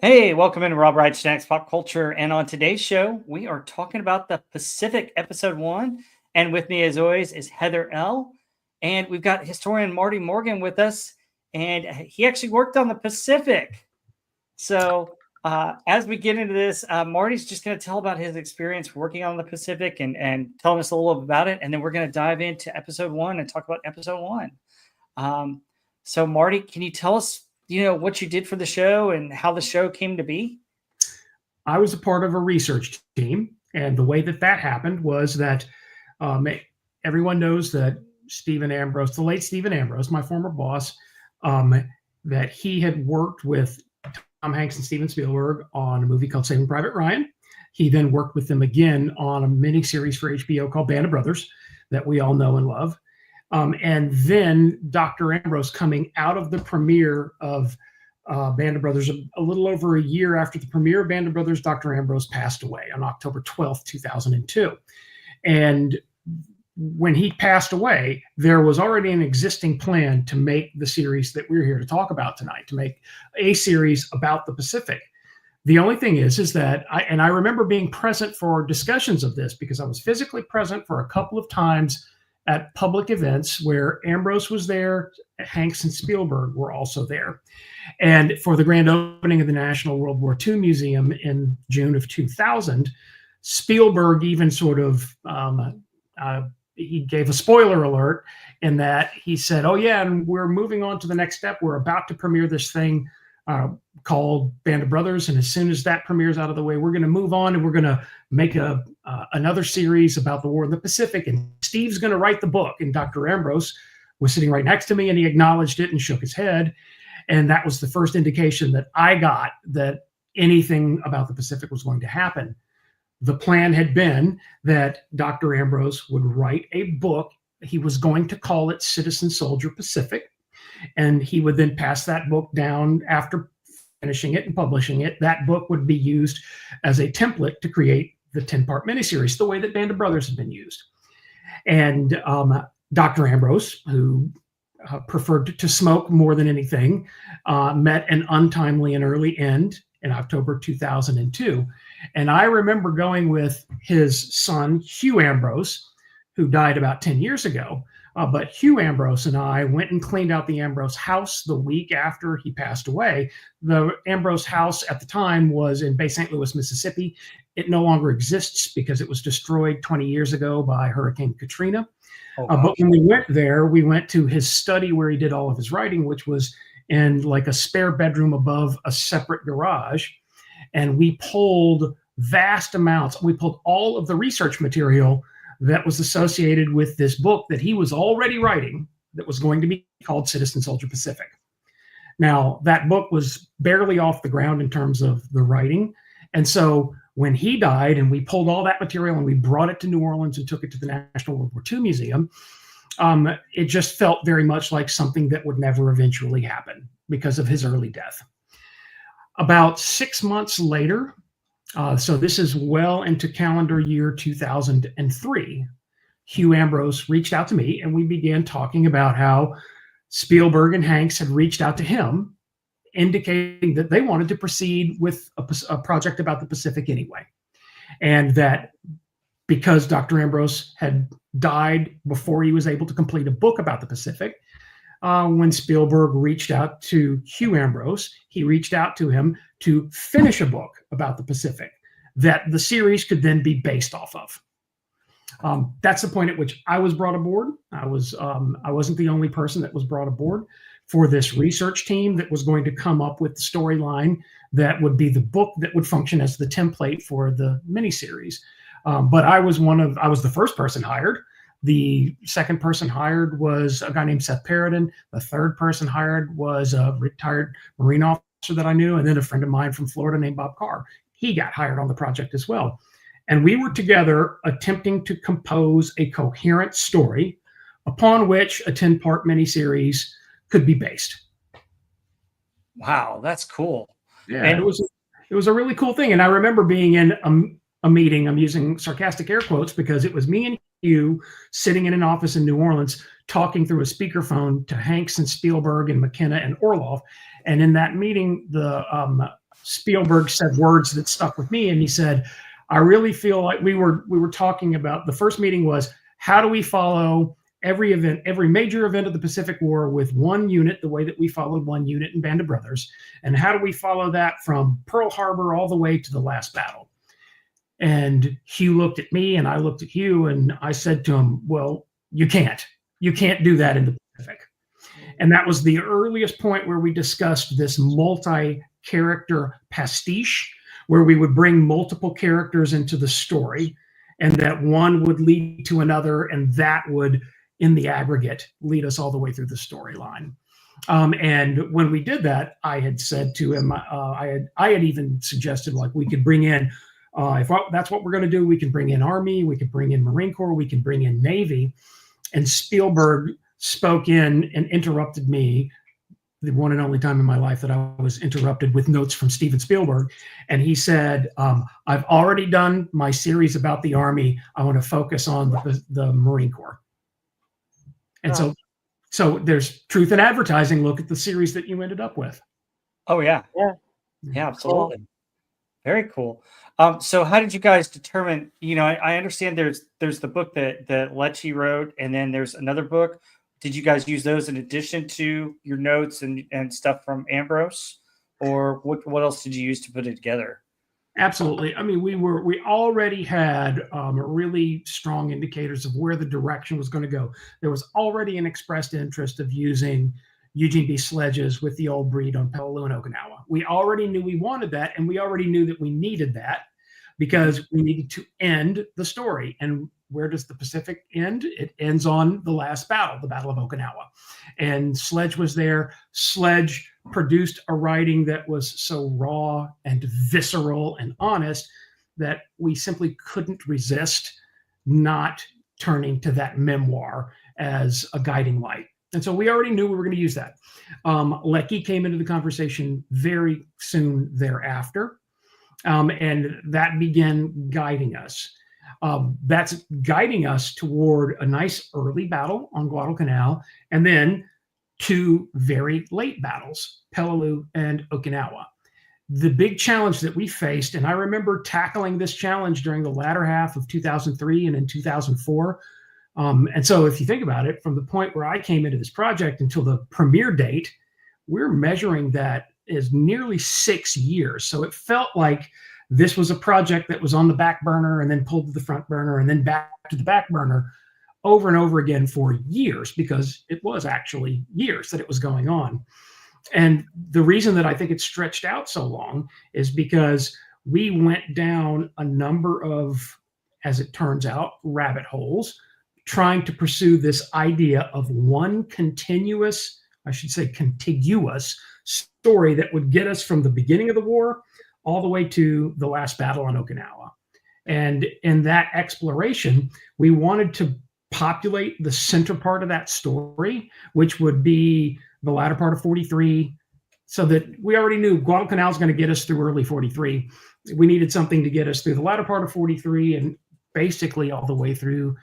Hey, welcome in Rob Wright Snacks Pop Culture. And on today's show, we are talking about the Pacific Episode 1. And with me, as always, is Heather L. And we've got historian Marty Morgan with us. And he actually worked on the Pacific. So as we get into this, Marty's just going to tell about his experience working on the Pacific and telling us a little about it. And then we're going to dive into Episode 1 and talk about Episode 1. So Marty, can you tell us what you did for the show and how the show came to be? I was a part of a research team, and the way that happened was that everyone knows that Stephen Ambrose, the late Stephen Ambrose, my former boss, that he had worked with Tom Hanks and Steven Spielberg on a movie called Saving Private Ryan. He then worked with them again on a miniseries for HBO called Band of Brothers that we all know and love. And then Dr. Ambrose, coming out of the premiere of Band of Brothers, a little over a year after the premiere of Band of Brothers, Dr. Ambrose passed away on October 12th, 2002. And when he passed away, there was already an existing plan to make the series that we're here to talk about tonight, to make a series about the Pacific. The only thing is that I remember being present for discussions of this because I was physically present for a couple of times at public events where Ambrose was there, Hanks and Spielberg were also there. And for the grand opening of the National World War II Museum in June of 2000, Spielberg even sort of, he gave a spoiler alert in that he said, oh yeah, and we're moving on to the next step. We're about to premiere this thing called Band of Brothers. And as soon as that premieres out of the way, we're going to move on and we're going to make another series about the war in the Pacific. And Steve's going to write the book. And Dr. Ambrose was sitting right next to me and he acknowledged it and shook his head. And that was the first indication that I got that anything about the Pacific was going to happen. The plan had been that Dr. Ambrose would write a book. He was going to call it Citizen Soldier Pacific. And he would then pass that book down after finishing it and publishing it. That book would be used as a template to create the 10-part miniseries, the way that Band of Brothers had been used. And Dr. Ambrose, who preferred to smoke more than anything, met an untimely and early end in October 2002. And I remember going with his son, Hugh Ambrose, who died about 10 years ago. But Hugh Ambrose and I went and cleaned out the Ambrose house the week after he passed away. The Ambrose house at the time was in Bay St. Louis, Mississippi. It no longer exists because it was destroyed 20 years ago by Hurricane Katrina. Oh, wow. But when we went there, we went to his study where he did all of his writing, which was in like a spare bedroom above a separate garage. And we pulled vast amounts. We pulled all of the research material that was associated with this book that he was already writing that was going to be called Citizen Soldier Pacific. Now, that book was barely off the ground in terms of the writing. And so when he died and we pulled all that material and we brought it to New Orleans and took it to the National World War II Museum, it just felt very much like something that would never eventually happen because of his early death. About 6 months later, so this is well into calendar year 2003, Hugh Ambrose reached out to me and we began talking about how Spielberg and Hanks had reached out to him, indicating that they wanted to proceed with a project about the Pacific anyway. And that because Dr. Ambrose had died before he was able to complete a book about the Pacific, when Spielberg reached out to Hugh Ambrose, he reached out to him to finish a book about the Pacific that the series could then be based off of. That's the point at which I was brought aboard. I wasn't the only person that was brought aboard for this research team that was going to come up with the storyline that would be the book that would function as the template for the miniseries. But I was the first person hired. The second person hired was a guy named Seth Paradin. The third person hired was a retired Marine officer that I knew, and then a friend of mine from Florida named Bob Carr. He got hired on the project as well. And we were together attempting to compose a coherent story upon which a 10-part miniseries could be based. Wow, that's cool. Yeah, and it was a really cool thing. And I remember being in a meeting, I'm using sarcastic air quotes because it was me and you sitting in an office in New Orleans talking through a speakerphone to Hanks and Spielberg and McKenna and Orloff. And in that meeting, Spielberg said words that stuck with me, and he said, I really feel like we were talking about, the first meeting was, how do we follow every event, every major event of the Pacific War with one unit, the way that we followed one unit in Band of Brothers, and how do we follow that from Pearl Harbor all the way to the last battle? And Hugh looked at me and I looked at Hugh, and I said to him, well, you can't do that in the Pacific. And that was the earliest point where we discussed this multi-character pastiche, where we would bring multiple characters into the story, and that one would lead to another, and that would, in the aggregate, lead us all the way through the storyline. And when we did that, I had said to him, I had even suggested, like, we could bring in, if that's what we're going to do, we can bring in Army, we could bring in Marine Corps, we can bring in Navy. And Spielberg spoke in and interrupted me, the one and only time in my life that I was interrupted with notes from Steven Spielberg. And he said, I've already done my series about the Army. I want to focus on the Marine Corps. And so there's truth in advertising. Look at the series that you ended up with. Oh, yeah. Yeah, absolutely. Cool. Very cool. So how did you guys determine, I understand there's the book that Leckie wrote, and then there's another book. Did you guys use those in addition to your notes and stuff from Ambrose, or what else did you use to put it together? Absolutely. I mean, we already had really strong indicators of where the direction was going to go. There was already an expressed interest of using Eugene B. sledges with the old breed on Peleliu and Okinawa. We already knew we wanted that, and we already knew that we needed that because we needed to end the story. And where does the Pacific end? It ends on the last battle, the Battle of Okinawa. And Sledge was there. Sledge produced a writing that was so raw and visceral and honest that we simply couldn't resist not turning to that memoir as a guiding light. And so we already knew we were going to use that. Leckie came into the conversation very soon thereafter, and that began guiding us. That's guiding us toward a nice early battle on Guadalcanal, and then two very late battles, Peleliu and Okinawa. The big challenge that we faced, and I remember tackling this challenge during the latter half of 2003 and in 2004. And so if you think about it, from the point where I came into this project until the premiere date, we're measuring that as nearly 6 years. So it felt like this was a project that was on the back burner and then pulled to the front burner and then back to the back burner over and over again for years, because it was actually years that it was going on. And the reason that I think it stretched out so long is because we went down a number of, as it turns out, rabbit holes, trying to pursue this idea of one contiguous story that would get us from the beginning of the war all the way to the last battle on Okinawa. And in that exploration, we wanted to populate the center part of that story, which would be the latter part of 43, so that we already knew Guadalcanal is going to get us through early 43. We needed something to get us through the latter part of 43 and basically all the way through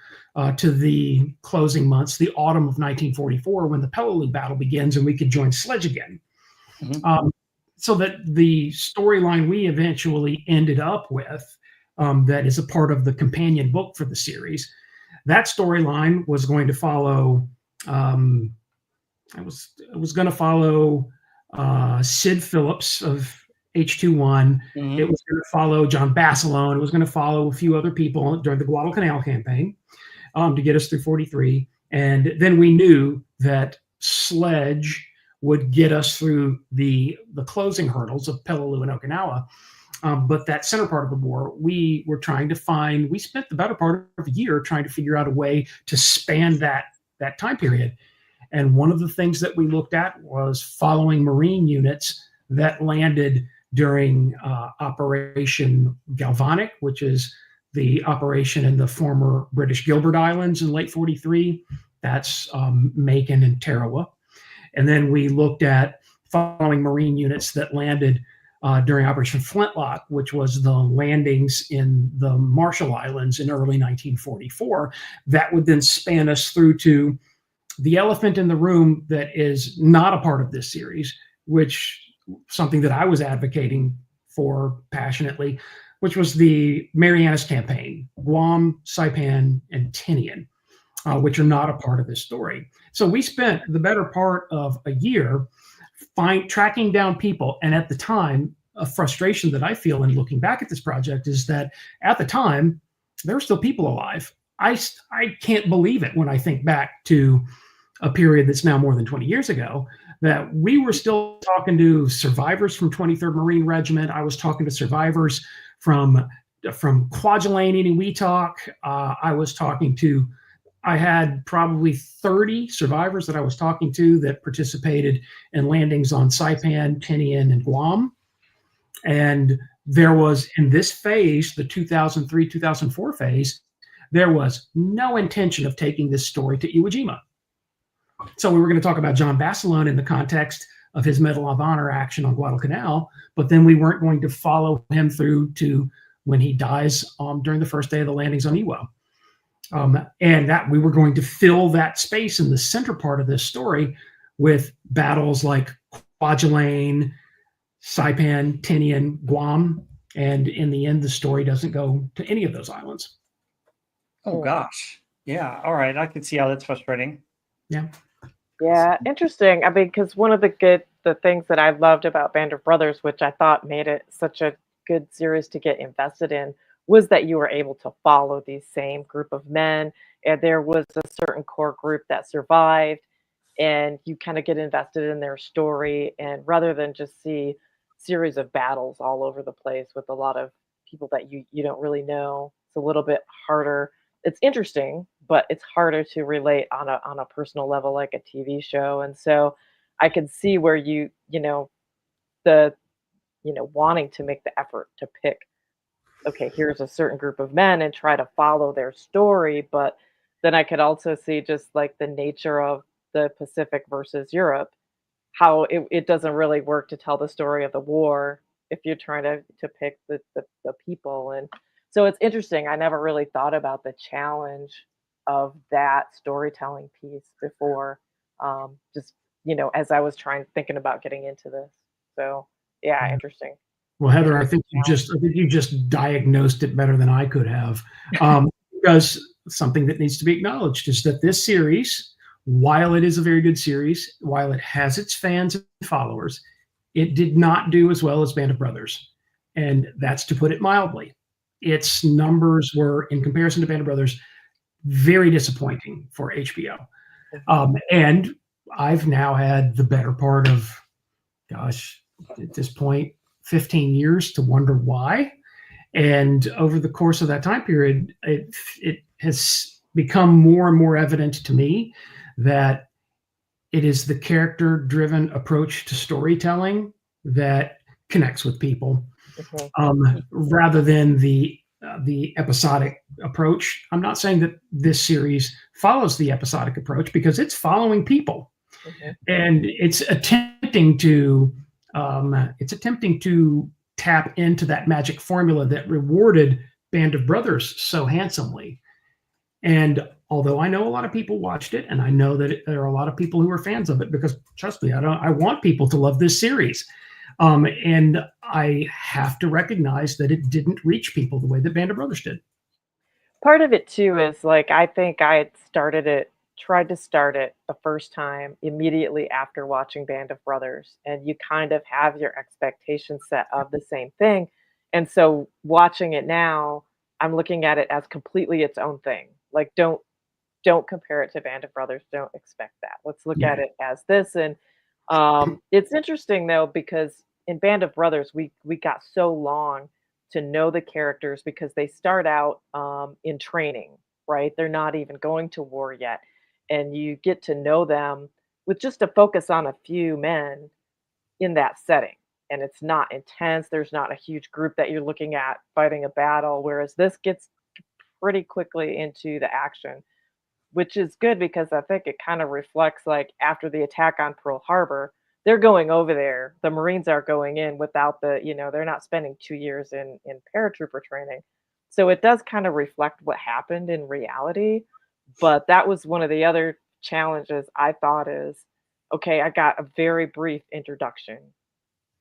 to the closing months, the autumn of 1944, when the Peleliu battle begins and we could join Sledge again. Mm-hmm. So that the storyline we eventually ended up with, that is a part of the companion book for the series, that storyline was going to follow, it was going to follow Sid Phillips of H21. Mm-hmm. It was going to follow John Basilone. It was going to follow a few other people during the Guadalcanal campaign to get us through 43. And then we knew that Sledge would get us through the closing hurdles of Peleliu and Okinawa. But that center part of the war, we were trying to find, we spent the better part of a year trying to figure out a way to span that time period. And one of the things that we looked at was following Marine units that landed during Operation Galvanic, which is the operation in the former British Gilbert Islands in late 43. That's Macon and Tarawa. And then we looked at following Marine units that landed during Operation Flintlock, which was the landings in the Marshall Islands in early 1944. That would then span us through to the elephant in the room that is not a part of this series, which something that I was advocating for passionately, which was the Marianas Campaign, Guam, Saipan, and Tinian, which are not a part of this story. So we spent the better part of a year tracking down people. And at the time, a frustration that I feel in looking back at this project is that at the time, there were still people alive. I can't believe it when I think back to a period that's now more than 20 years ago, that we were still talking to survivors from 23rd Marine Regiment. I was talking to survivors from Kwajalein in Weetalk. I had probably 30 survivors that I was talking to that participated in landings on Saipan, Tinian, and Guam. And there was, in this phase, the 2003, 2004 phase, there was no intention of taking this story to Iwo Jima. So we were going to talk about John Basilone in the context of his Medal of Honor action on Guadalcanal, but then we weren't going to follow him through to when he dies during the first day of the landings on Iwo. And that we were going to fill that space in the center part of this story with battles like Kwajalein, Saipan, Tinian, Guam, and in the end, the story doesn't go to any of those islands. Oh gosh, yeah. All right, I can see how that's frustrating. Yeah. Yeah, interesting. I mean, because one of the things that I loved about Band of Brothers, which I thought made it such a good series to get invested in, was that you were able to follow these same group of men, and there was a certain core group that survived, and you kind of get invested in their story, and rather than just see series of battles all over the place with a lot of people that you don't really know, it's a little bit harder. It's interesting, but it's harder to relate on a personal level like a TV show. And so I could see where wanting to make the effort to pick, okay, here's a certain group of men and try to follow their story. But then I could also see just like the nature of the Pacific versus Europe, how it doesn't really work to tell the story of the war if you're trying to pick the people. And so it's interesting. I never really thought about the challenge of that storytelling piece before, as I was thinking about getting into this. So yeah, interesting. Well, Heather, I think you just diagnosed it better than I could have. Because something that needs to be acknowledged is that this series, while it is a very good series, while it has its fans and followers, it did not do as well as Band of Brothers. And that's to put it mildly. Its numbers were, in comparison to Band of Brothers, very disappointing for HBO. And I've now had the better part of, gosh, at this point, 15 years to wonder why. And over the course of that time period, it has become more and more evident to me that it is the character-driven approach to storytelling that connects with people, rather than the episodic approach. I'm not saying that this series follows the episodic approach, because it's following people, and it's attempting to tap into that magic formula that rewarded Band of Brothers so handsomely. And although I know a lot of people watched it, and I know that there are a lot of people who are fans of it, because trust me, I want people to love this series. And I have to recognize that it didn't reach people the way that Band of Brothers did. Part of it too is like, I think I had tried to start it the first time immediately after watching Band of Brothers, and you kind of have your expectations set of the same thing. And so watching it now, I'm looking at it as completely its own thing. Like, don't compare it to Band of Brothers. Don't expect that. Let's look at it as this. And it's interesting though, because in Band of Brothers, we got so long to know the characters, because they start out in training, right? They're not even going to war yet. And you get to know them with just a focus on a few men in that setting. And it's not intense. There's not a huge group that you're looking at fighting a battle. Whereas this gets pretty quickly into the action, which is good, because I think it kind of reflects, like, after the attack on Pearl Harbor, they're going over there. The Marines are going in without they're not spending 2 years in paratrooper training. So it does kind of reflect what happened in reality. But that was one of the other challenges I thought is, okay, I got a very brief introduction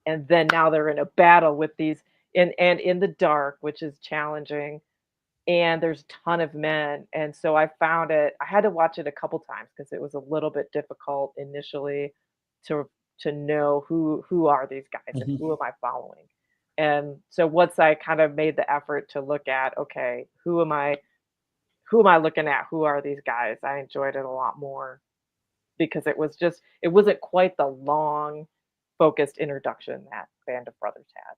and then now they're in a battle with these and in the dark, which is challenging, and there's a ton of men, and so I found it I had to watch it a couple times because it was a little bit difficult initially to know who are these guys and Mhm. who am I following. And so once I kind of made the effort to look at, okay, who am I looking at? Who are these guys? I enjoyed it a lot more because it wasn't quite the long focused introduction that Band of Brothers had.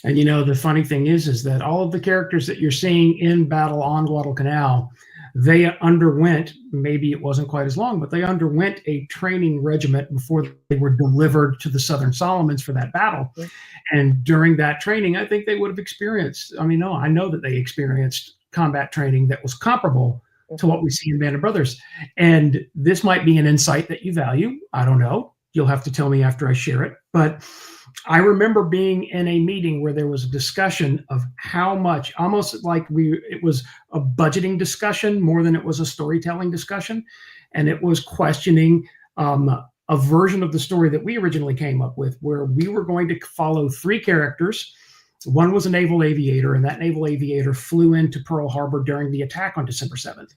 And the funny thing is that all of the characters that you're seeing in battle on Guadalcanal, they underwent, maybe it wasn't quite as long, but they underwent a training regiment before they were delivered to the Southern Solomons for that battle. Mhm. And during that training, I think they would have experienced, no, I know that they experienced combat training that was comparable to what Mhm. we see in Band of Brothers. And this might be an insight that you value. I don't know. You'll have to tell me after I share it. But I remember being in a meeting where there was a discussion of how much, almost like it was a budgeting discussion more than it was a storytelling discussion. And it was questioning a version of the story that we originally came up with, where we were going to follow three characters. One was a naval aviator, and that naval aviator flew into Pearl Harbor during the attack on December 7th.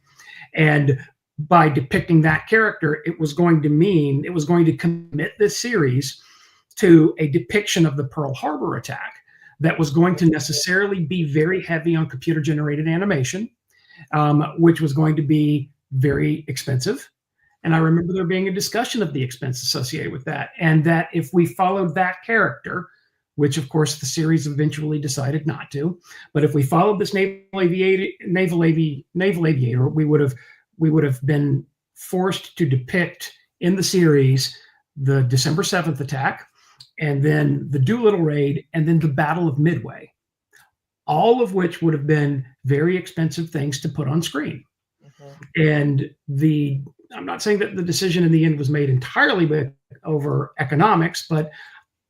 And by depicting that character, it was going to commit this series to a depiction of the Pearl Harbor attack that was going to necessarily be very heavy on computer generated animation, which was going to be very expensive. And I remember there being a discussion of the expense associated with that, and that if we followed that character, which of course the series eventually decided not to, but if we followed this naval aviator, we would have been forced to depict in the series the December 7th attack, and then the Doolittle raid, and then the Battle of Midway, all of which would have been very expensive things to put on screen. Mhm. And I'm not saying that the decision in the end was made entirely over economics, but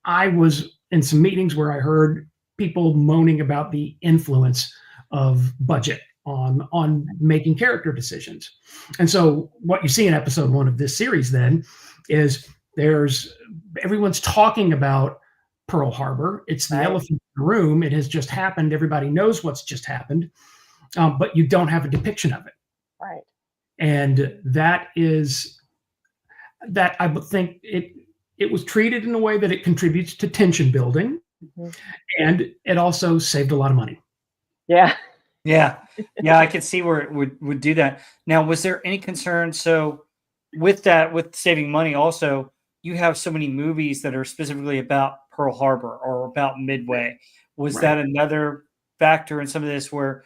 I was in some meetings where I heard people moaning about the influence of budget on making character decisions. And so what you see in episode 1 of this series then is everyone's talking about Pearl Harbor. It's the Right. elephant in the room. It has just happened. Everybody knows what's just happened, but you don't have a depiction of it. Right. And that I would think it was treated in a way that it contributes to tension building, Mhm. and it also saved a lot of money. Yeah. Yeah. Yeah, I could see where it would do that. Now, was there any concern? So with that, with saving money also, you have so many movies that are specifically about Pearl Harbor or about Midway. Was Right. that another factor in some of this where,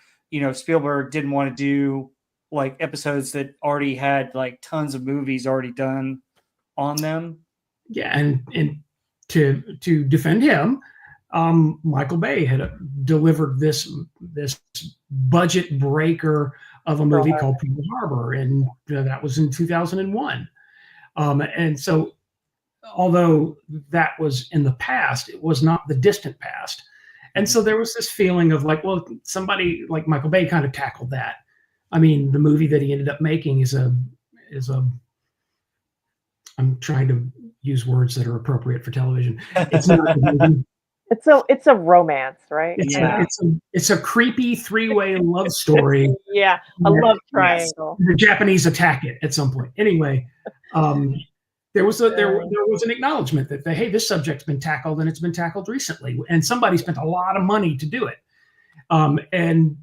Spielberg didn't want to do like episodes that already had like tons of movies already done on them? Yeah, and to defend him, Michael Bay had delivered this budget breaker of a Pearl movie Harbor. called Pearl Harbor, and that was in 2001. And so, although that was in the past, it was not the distant past. And so there was this feeling of like, well, somebody like Michael Bay kind of tackled that. I mean, the movie that he ended up making is a I'm trying to use words that are appropriate for television. It's not a movie. It's a romance, right? Yeah. It's a creepy three-way love story. Yeah, a that- love yes, triangle. the Japanese attack it at some point. Anyway, there was an acknowledgement that hey, this subject's been tackled, and it's been tackled recently, and somebody spent a lot of money to do it. And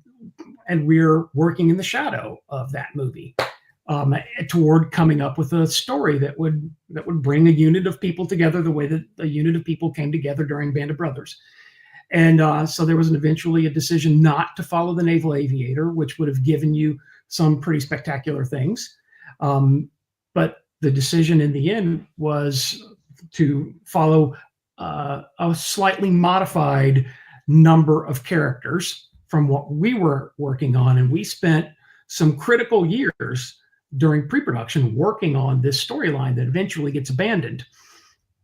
we're working in the shadow of that movie. Toward coming up with a story that would bring a unit of people together the way that a unit of people came together during Band of Brothers. And so there was eventually a decision not to follow the naval aviator, which would have given you some pretty spectacular things. But the decision in the end was to follow a slightly modified number of characters from what we were working on. And we spent some critical years during pre-production working on this storyline that eventually gets abandoned.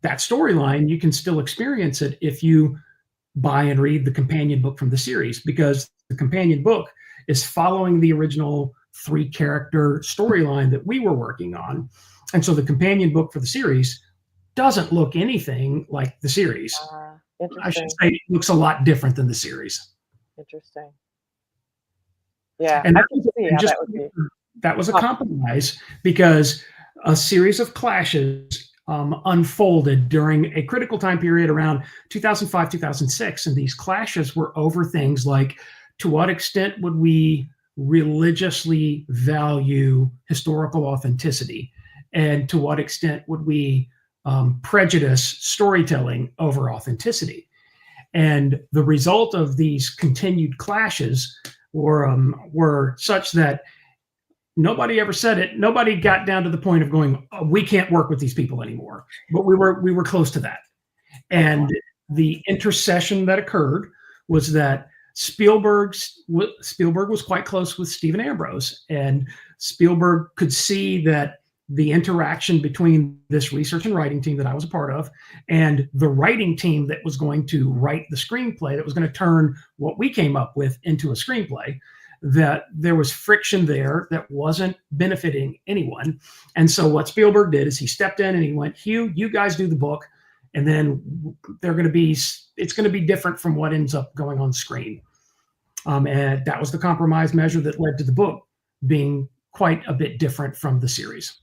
That storyline, you can still experience it if you buy and read the companion book from the series, because the companion book is following the original 3-character storyline that we were working on. And so the companion book for the series doesn't look anything like the series. I should Interesting. say it looks a lot different than the series. Interesting. Yeah, And I that can was, see and how just that would be. that was a Oh, compromise because a series of clashes unfolded during a critical time period around 2005, 2006. And these clashes were over things like, to what extent would we religiously value historical authenticity? And to what extent would we prejudice storytelling over authenticity? And the result of these continued clashes were such that nobody ever said it. Nobody got down to the point of going, "Oh, we can't work with these people anymore." But we were close to that. okay. And the intercession that occurred was that Spielberg was quite close with Stephen Ambrose, and Spielberg could see that the interaction between this research and writing team that I was a part of and the writing team that was going to write the screenplay that was going to turn what we came up with into a screenplay, that there was friction there that wasn't benefiting anyone. And so what Spielberg did is he stepped in and he went, "Hugh, you guys do the book, and then it's going to be different from what ends up going on screen." And that was the compromise measure that led to the book being quite a bit different from the series.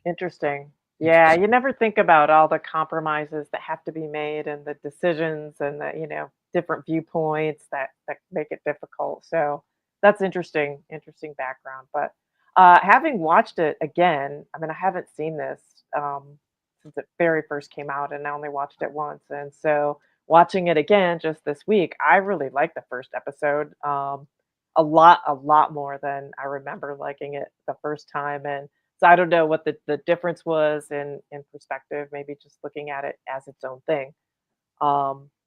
Interesting. Yeah, you never think about all the compromises that have to be made and the decisions and the, different viewpoints that make it difficult. So that's interesting background. But having watched it again, I mean, I haven't seen this since it very first came out, and I only watched it once. And so watching it again just this week, I really liked the first episode a lot more than I remember liking it the first time. And so I don't know what the difference was in perspective, maybe just looking at it as its own thing,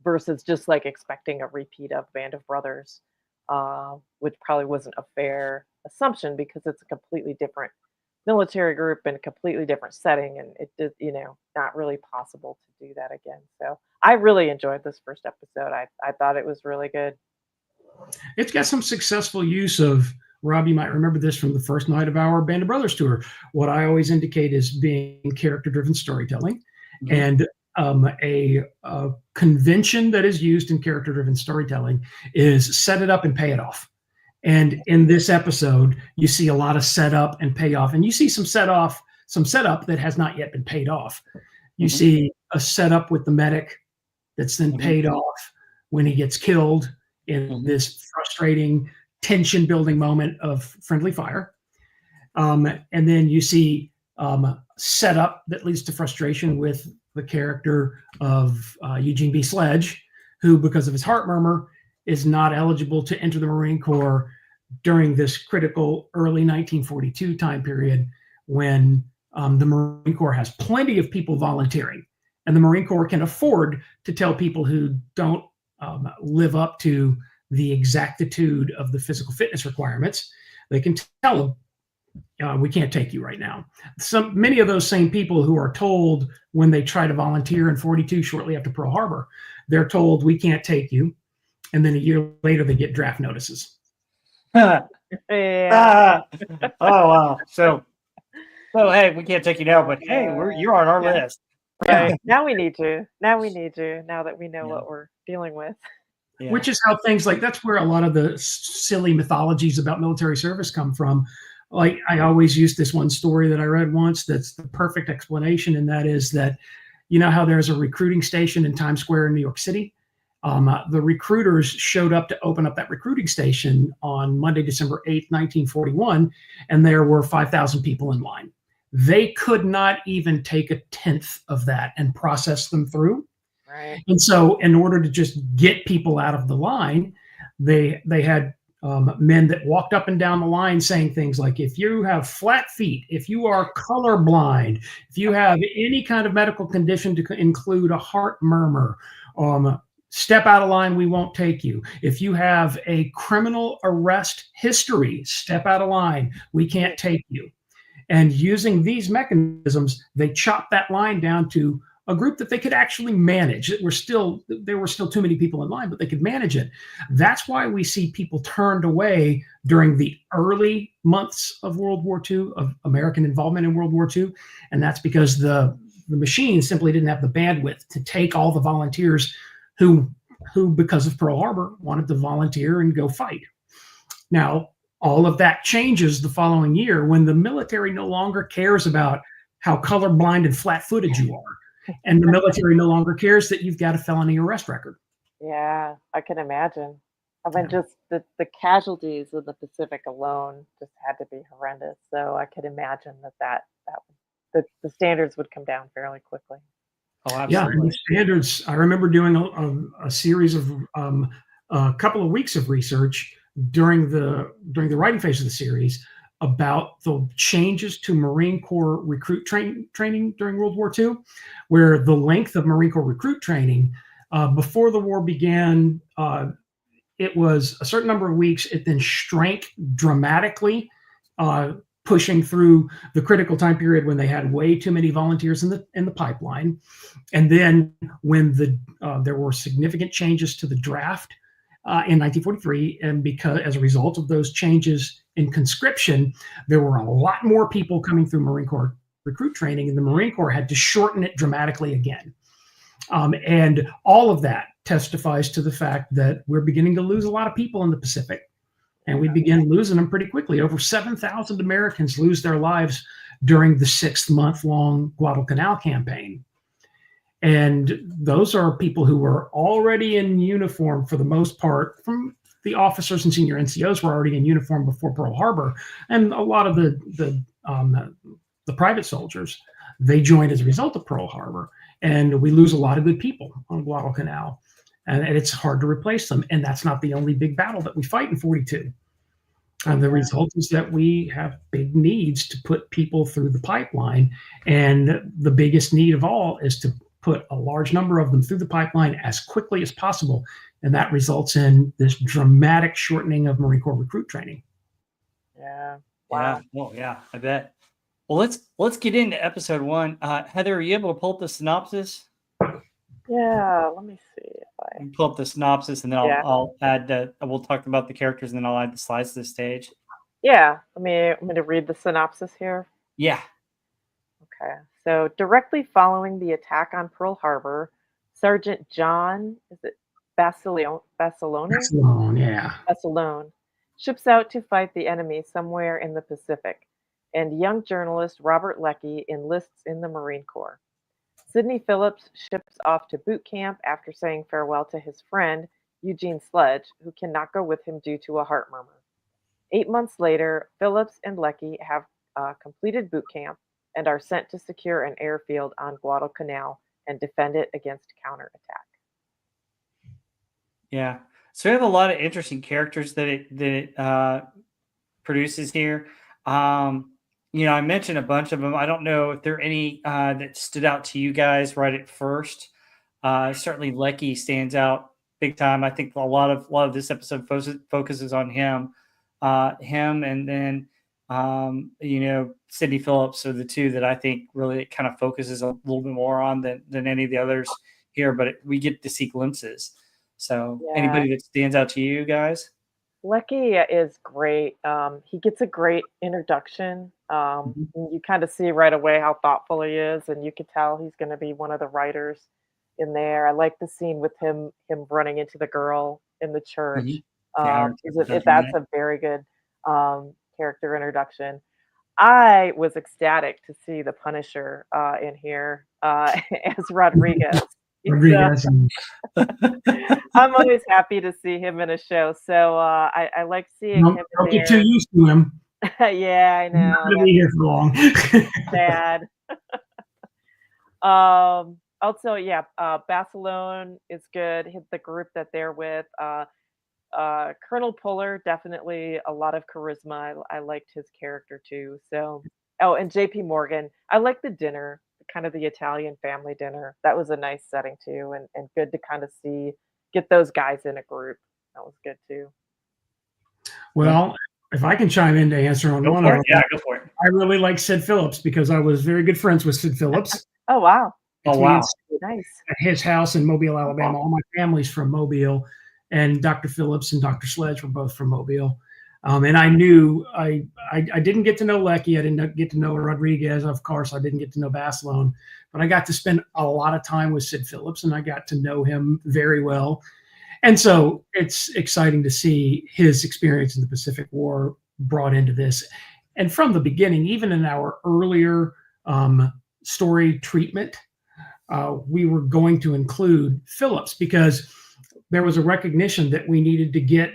versus just like expecting a repeat of Band of Brothers, which probably wasn't a fair assumption because it's a completely different military group and a completely different setting, and it did, not really possible to do that again. So I really enjoyed this first episode. I thought it was really good. It's got some successful use of, Rob, you might remember this from the first night of our Band of Brothers tour. What I always indicate is being character-driven storytelling. Mm-hmm. And a convention that is used in character-driven storytelling is set it up and pay it off. And in this episode, you see a lot of setup and payoff, and you see some setup that has not yet been paid off. You see a setup with the medic that's then paid off when he gets killed in this frustrating, tension-building moment of friendly fire. And then you see setup that leads to frustration with the character of Eugene B. Sledge, who, because of his heart murmur, is not eligible to enter the Marine Corps during this critical early 1942 time period when the Marine Corps has plenty of people volunteering. And the Marine Corps can afford to tell people who don't live up to the exactitude of the physical fitness requirements. They can tell them, we can't take you right now. Many of those same people who are told when they try to volunteer in 42 shortly after Pearl Harbor, they're told, we can't take you. And then a year later, they get draft notices. Yeah. Oh, wow. So hey, we can't take you now, but hey, you're on our list. Right. Now we need to. Now that we know what we're dealing with. Yeah. Which is how things like, that's where a lot of the silly mythologies about military service come from. Like, I always use this one story that I read once that's the perfect explanation, and that is that, you know how there's a recruiting station in Times Square in New York City? The recruiters showed up to open up that recruiting station on Monday, December 8th, 1941, and there were 5,000 people in line. They could not even take a tenth of that and process them through. Right. And so in order to just get people out of the line, they had men that walked up and down the line saying things like, if you have flat feet, if you are colorblind, if you have any kind of medical condition to include a heart murmur, step out of line, we won't take you. If you have a criminal arrest history, step out of line, we can't take you. And using these mechanisms, they chopped that line down to a group that they could actually manage. There were still too many people in line, but they could manage it. That's why we see people turned away during the early months of World War II, of American involvement in World War II. And that's because the the machine simply didn't have the bandwidth to take all the volunteers who because of Pearl Harbor wanted to volunteer and go fight. Now, all of that changes the following year when the military no longer cares about how colorblind and flat-footed you are, and the military no longer cares that you've got a felony arrest record. Yeah, I can imagine. I mean, just the casualties of the Pacific alone just had to be horrendous. So I could imagine the standards would come down fairly quickly. Oh, Yeah, and absolutely. the standards. I remember doing a series of a couple of weeks of research during the writing phase of the series about the changes to Marine Corps recruit training during World War II, where the length of Marine Corps recruit training before the war began, it was a certain number of weeks. It then shrank dramatically, pushing through the critical time period when they had way too many volunteers in the pipeline. And then when there were significant changes to the draft in 1943, and because as a result of those changes in conscription, there were a lot more people coming through Marine Corps recruit training, and the Marine Corps had to shorten it dramatically again. And all of that testifies to the fact that we're beginning to lose a lot of people in the Pacific. And we begin losing them pretty quickly. Over 7,000 Americans lose their lives during the 6-month-long Guadalcanal campaign. And those are people who were already in uniform for the most part. From the officers and senior NCOs were already in uniform before Pearl Harbor. And a lot of the private soldiers, they joined as a result of Pearl Harbor. And we lose a lot of good people on Guadalcanal. And it's hard to replace them. And that's not the only big battle that we fight in 42. And the result is that we have big needs to put people through the pipeline. And the biggest need of all is to put a large number of them through the pipeline as quickly as possible. And that results in this dramatic shortening of Marine Corps recruit training. Yeah. Wow. Yeah. Well, yeah, I bet. Well, let's get into episode 1. Heather, are you able to pull up the synopsis? Yeah, let me see if I pull up the synopsis, and then I'll add we'll talk about the characters, and then I'll add the slides to the stage. Yeah, I'm going to read the synopsis here. Yeah. Okay. So directly following the attack on Pearl Harbor, Sergeant John, is it Basilone, yeah. Basilone, ships out to fight the enemy somewhere in the Pacific, and young journalist Robert Leckie enlists in the Marine Corps. Sidney Phillips ships off to boot camp after saying farewell to his friend, Eugene Sledge, who cannot go with him due to a heart murmur. 8 months later, Phillips and Leckie have completed boot camp and are sent to secure an airfield on Guadalcanal and defend it against counterattack. Yeah. So we have a lot of interesting characters that it produces here. I mentioned a bunch of them. I don't know if there are any that stood out to you guys right at first. Certainly Leckie stands out big time. I think a lot of this episode focuses on him, and then Sidney Phillips are the two that I think really it kind of focuses a little bit more on than any of the others here. But we get to see glimpses. So anybody that stands out to you guys? Leckie is great. He gets a great introduction. You kind of see right away how thoughtful he is, and you could tell he's going to be one of the writers in there. I like the scene with him running into the girl in the church. That's a very good character introduction. I was ecstatic to see the Punisher in here as Rodriguez. I'm always happy to see him in a show, so I like seeing him. Don't get too used to him. Yeah, I know. Not going to be here for long. Sad. Also, Basilone is good. The group that they're with. Colonel Puller, definitely a lot of charisma. I liked his character too. So, and JP Morgan. I like the dinner, kind of the Italian family dinner. That was a nice setting too, and good to kind of get those guys in a group. That was good too. Well, if I can chime in to answer on one of them. Yeah, go for it. I really like Sid Phillips because I was very good friends with Sid Phillips. Oh, wow. Nice. At his house in Mobile, Alabama. All my family's from Mobile, and Dr. Phillips and Dr. Sledge were both from Mobile. And I knew I didn't get to know Leckie. I didn't get to know Rodriguez. Of course, I didn't get to know Basilone, but I got to spend a lot of time with Sid Phillips, and I got to know him very well. And so it's exciting to see his experience in the Pacific War brought into this. And from the beginning, even in our earlier story treatment, we were going to include Phillips because there was a recognition that we needed to get,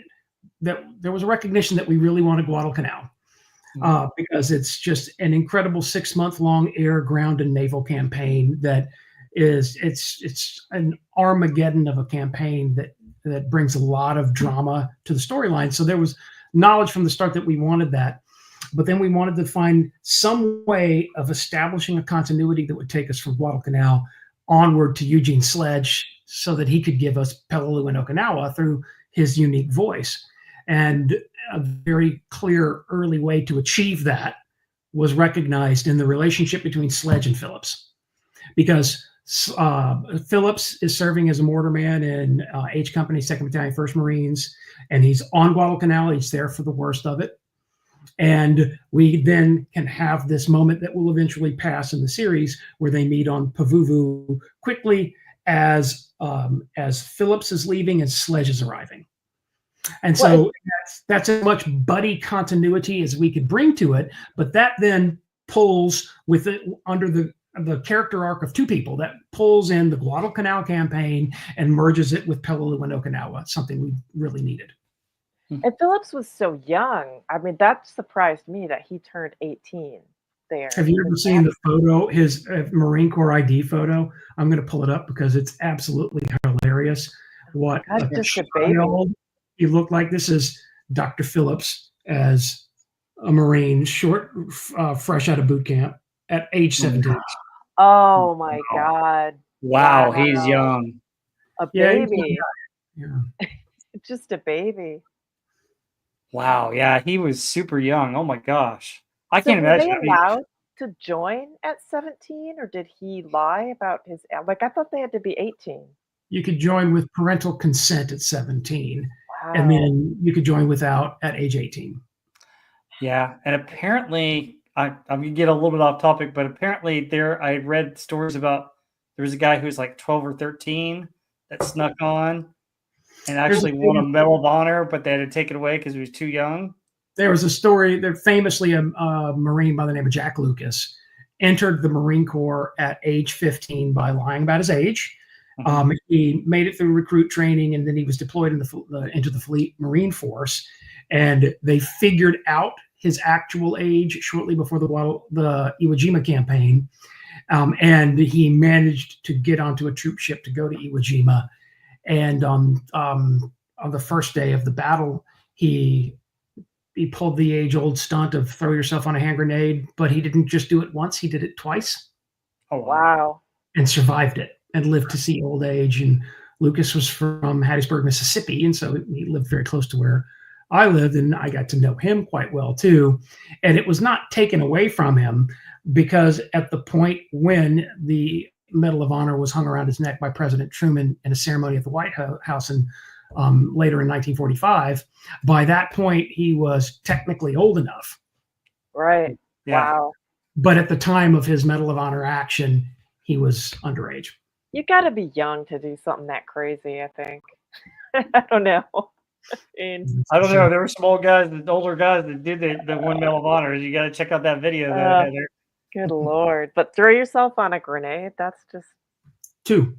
that there was a recognition that we really wanted Guadalcanal. Because it's just an incredible 6-month-long air, ground, and naval campaign that is it's an Armageddon of a campaign that brings a lot of drama to the storyline. So there was knowledge from the start that we wanted that, but then we wanted to find some way of establishing a continuity that would take us from Guadalcanal onward to Eugene Sledge so that he could give us Peleliu and Okinawa through his unique voice. And a very clear early way to achieve that was recognized in the relationship between Sledge and Phillips, because Phillips is serving as a mortarman in H Company, 2nd Battalion, 1st Marines, and he's on Guadalcanal. He's there for the worst of it. And we then can have this moment that will eventually pass in the series where they meet on Pavuvu quickly as Phillips is leaving and Sledge is arriving. And so that's as much buddy continuity as we could bring to it, but that then pulls with it under the character arc of two people, that pulls in the Guadalcanal campaign and merges it with Peleliu and Okinawa, something we really needed. And Phillips was so young. I mean, that surprised me that he turned 18 there. Have you ever seen the photo, his Marine Corps ID photo? I'm going to pull it up because it's absolutely hilarious. What just a baby. He looked like. This is Dr. Phillips as a Marine, fresh out of boot camp at age 17. Oh my God. Wow, he's young. A baby. Yeah. Just a baby. Wow, yeah, he was super young. Oh my gosh. I can't imagine. Were they allowed to join at 17, or did he lie about his, like, I thought they had to be 18. You could join with parental consent at 17. Wow. And then you could join without at age 18. Yeah, and apparently, I'm gonna get a little bit off topic, but apparently I read stories about there was a guy who was like 12 or 13 that snuck on and actually won a Medal of Honor, but they had to take it away because he was too young. There was a story that famously a Marine by the name of Jack Lucas entered the Marine Corps at age 15 by lying about his age. He made it through recruit training, and then he was deployed into the Fleet Marine Force, and they figured out his actual age shortly before the Iwo Jima campaign, and he managed to get onto a troop ship to go to Iwo Jima. And on the first day of the battle, he pulled the age-old stunt of throw yourself on a hand grenade, but he didn't just do it once; he did it twice. Oh wow! And survived it and lived to see old age. And Lucas was from Hattiesburg, Mississippi, and so he lived very close to where I lived, and I got to know him quite well too. And it was not taken away from him, because at the point when the Medal of Honor was hung around his neck by President Truman in a ceremony at the White House and later in 1945, by that point he was technically old enough. Right. Yeah. Wow. But at the time of his Medal of Honor action, he was underage. You got to be young to do something that crazy, I think. I don't know. I don't know. There were some older guys that did the one Medal of Honor. You got to check out that video, though, Heather. Good Lord. But throw yourself on a grenade, that's just... 2.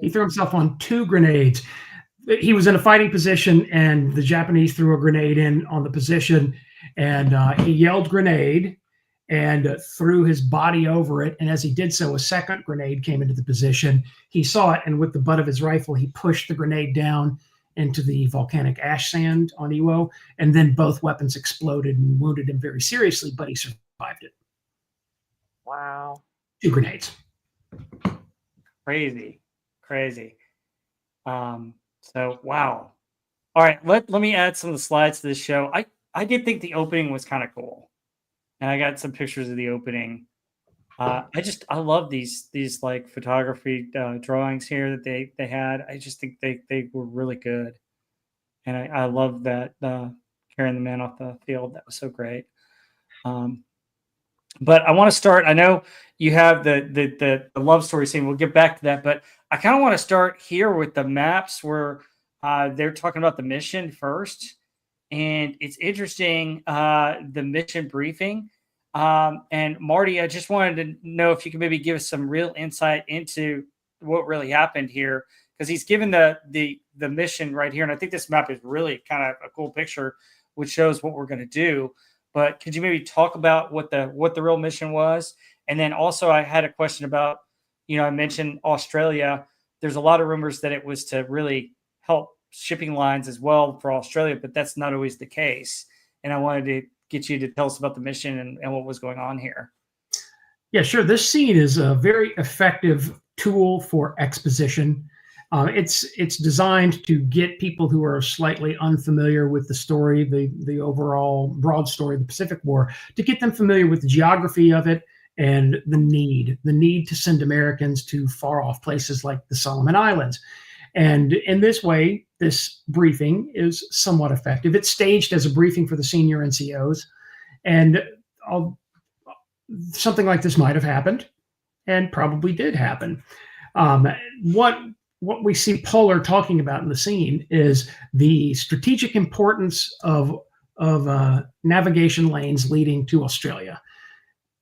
He threw himself on 2 grenades. He was in a fighting position, and the Japanese threw a grenade in on the position, and he yelled grenade and threw his body over it. And as he did so, a second grenade came into the position. He saw it, and with the butt of his rifle, he pushed the grenade down into the volcanic ash sand on Iwo, and then both weapons exploded and wounded him very seriously, but he survived it. Wow. 2 grenades. Crazy. So, wow. All right, let me add some of the slides to this show. I did think the opening was kind of cool. And I got some pictures of the opening. I love these like photography drawings here that they had. I just think they were really good. And I love that carrying the man off the field. That was so great. But I want to start. I know you have the love story scene. We'll get back to that, but I kind of want to start here with the maps where they're talking about the mission first, and it's interesting the mission briefing. And Marty, I just wanted to know if you could maybe give us some real insight into what really happened here, because he's given the mission right here, and I think this map is really kind of a cool picture, which shows what we're going to do. But could you maybe talk about what the real mission was? And then also I had a question about, I mentioned Australia. There's a lot of rumors that it was to really help shipping lines as well for Australia, but that's not always the case. And I wanted to get you to tell us about the mission and what was going on here. Yeah, sure. This scene is a very effective tool for exposition. It's designed to get people who are slightly unfamiliar with the story, the overall broad story of the Pacific War, to get them familiar with the geography of it and the need to send Americans to far off places like the Solomon Islands. And in this way, this briefing is somewhat effective. It's staged as a briefing for the senior NCOs, and something like this might have happened, and probably did happen. What we see Polar talking about in the scene is the strategic importance of navigation lanes leading to Australia.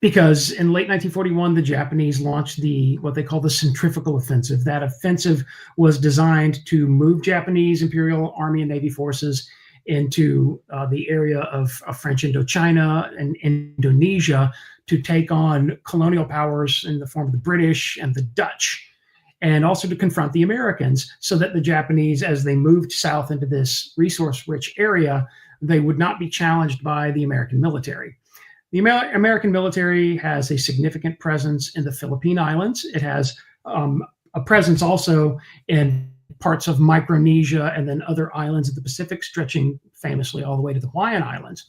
Because in late 1941, the Japanese launched what they call the centrifugal offensive. That offensive was designed to move Japanese Imperial Army and Navy forces into the area of French Indochina and Indonesia to take on colonial powers in the form of the British and the Dutch, and also to confront the Americans, so that the Japanese, as they moved south into this resource-rich area, they would not be challenged by the American military. The American military has a significant presence in the Philippine Islands. It has a presence also in parts of Micronesia and then other islands of the Pacific, stretching famously all the way to the Hawaiian Islands.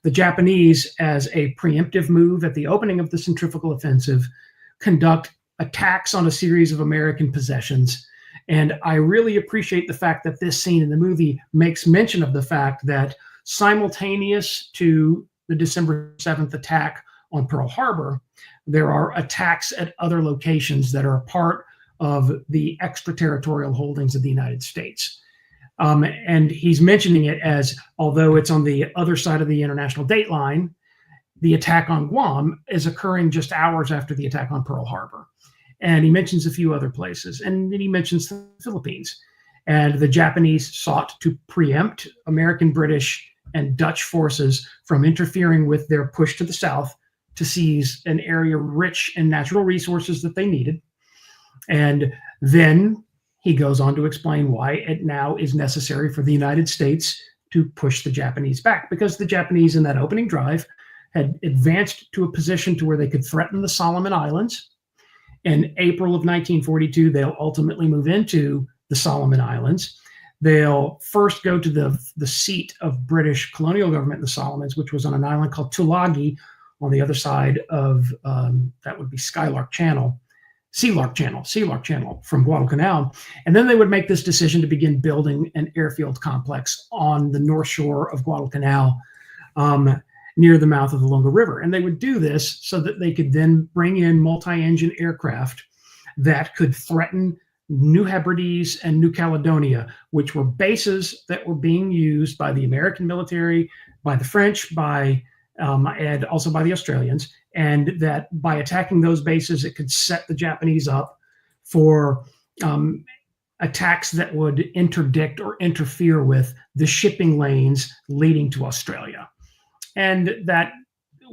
The Japanese, as a preemptive move at the opening of the centrifugal offensive, conduct attacks on a series of American possessions. And I really appreciate the fact that this scene in the movie makes mention of the fact that simultaneous to the December 7th attack on Pearl Harbor, there are attacks at other locations that are a part of the extraterritorial holdings of the United States. And he's mentioning it as, although it's on the other side of the international date line, the attack on Guam is occurring just hours after the attack on Pearl Harbor. And he mentions a few other places. And then he mentions the Philippines. And the Japanese sought to preempt American, British, and Dutch forces from interfering with their push to the south to seize an area rich in natural resources that they needed. And then he goes on to explain why it now is necessary for the United States to push the Japanese back, because the Japanese in that opening drive had advanced to a position to where they could threaten the Solomon Islands. In April of 1942, they'll ultimately move into the Solomon Islands. They'll first go to the seat of British colonial government in the Solomons, which was on an island called Tulagi on the other side of, that would be Sealark Channel from Guadalcanal. And then they would make this decision to begin building an airfield complex on the north shore of Guadalcanal, near the mouth of the Lunga River. And they would do this so that they could then bring in multi-engine aircraft that could threaten New Hebrides and New Caledonia, which were bases that were being used by the American military, by the French, and also by the Australians, and that by attacking those bases, it could set the Japanese up for attacks that would interdict or interfere with the shipping lanes leading to Australia. And that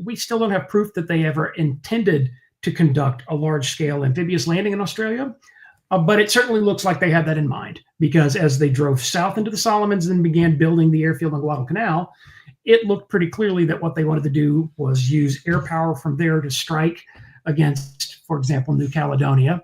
we still don't have proof that they ever intended to conduct a large-scale amphibious landing in Australia. But it certainly looks like they had that in mind, because as they drove south into the Solomons and began building the airfield on Guadalcanal, it looked pretty clearly that what they wanted to do was use air power from there to strike against, for example, New Caledonia,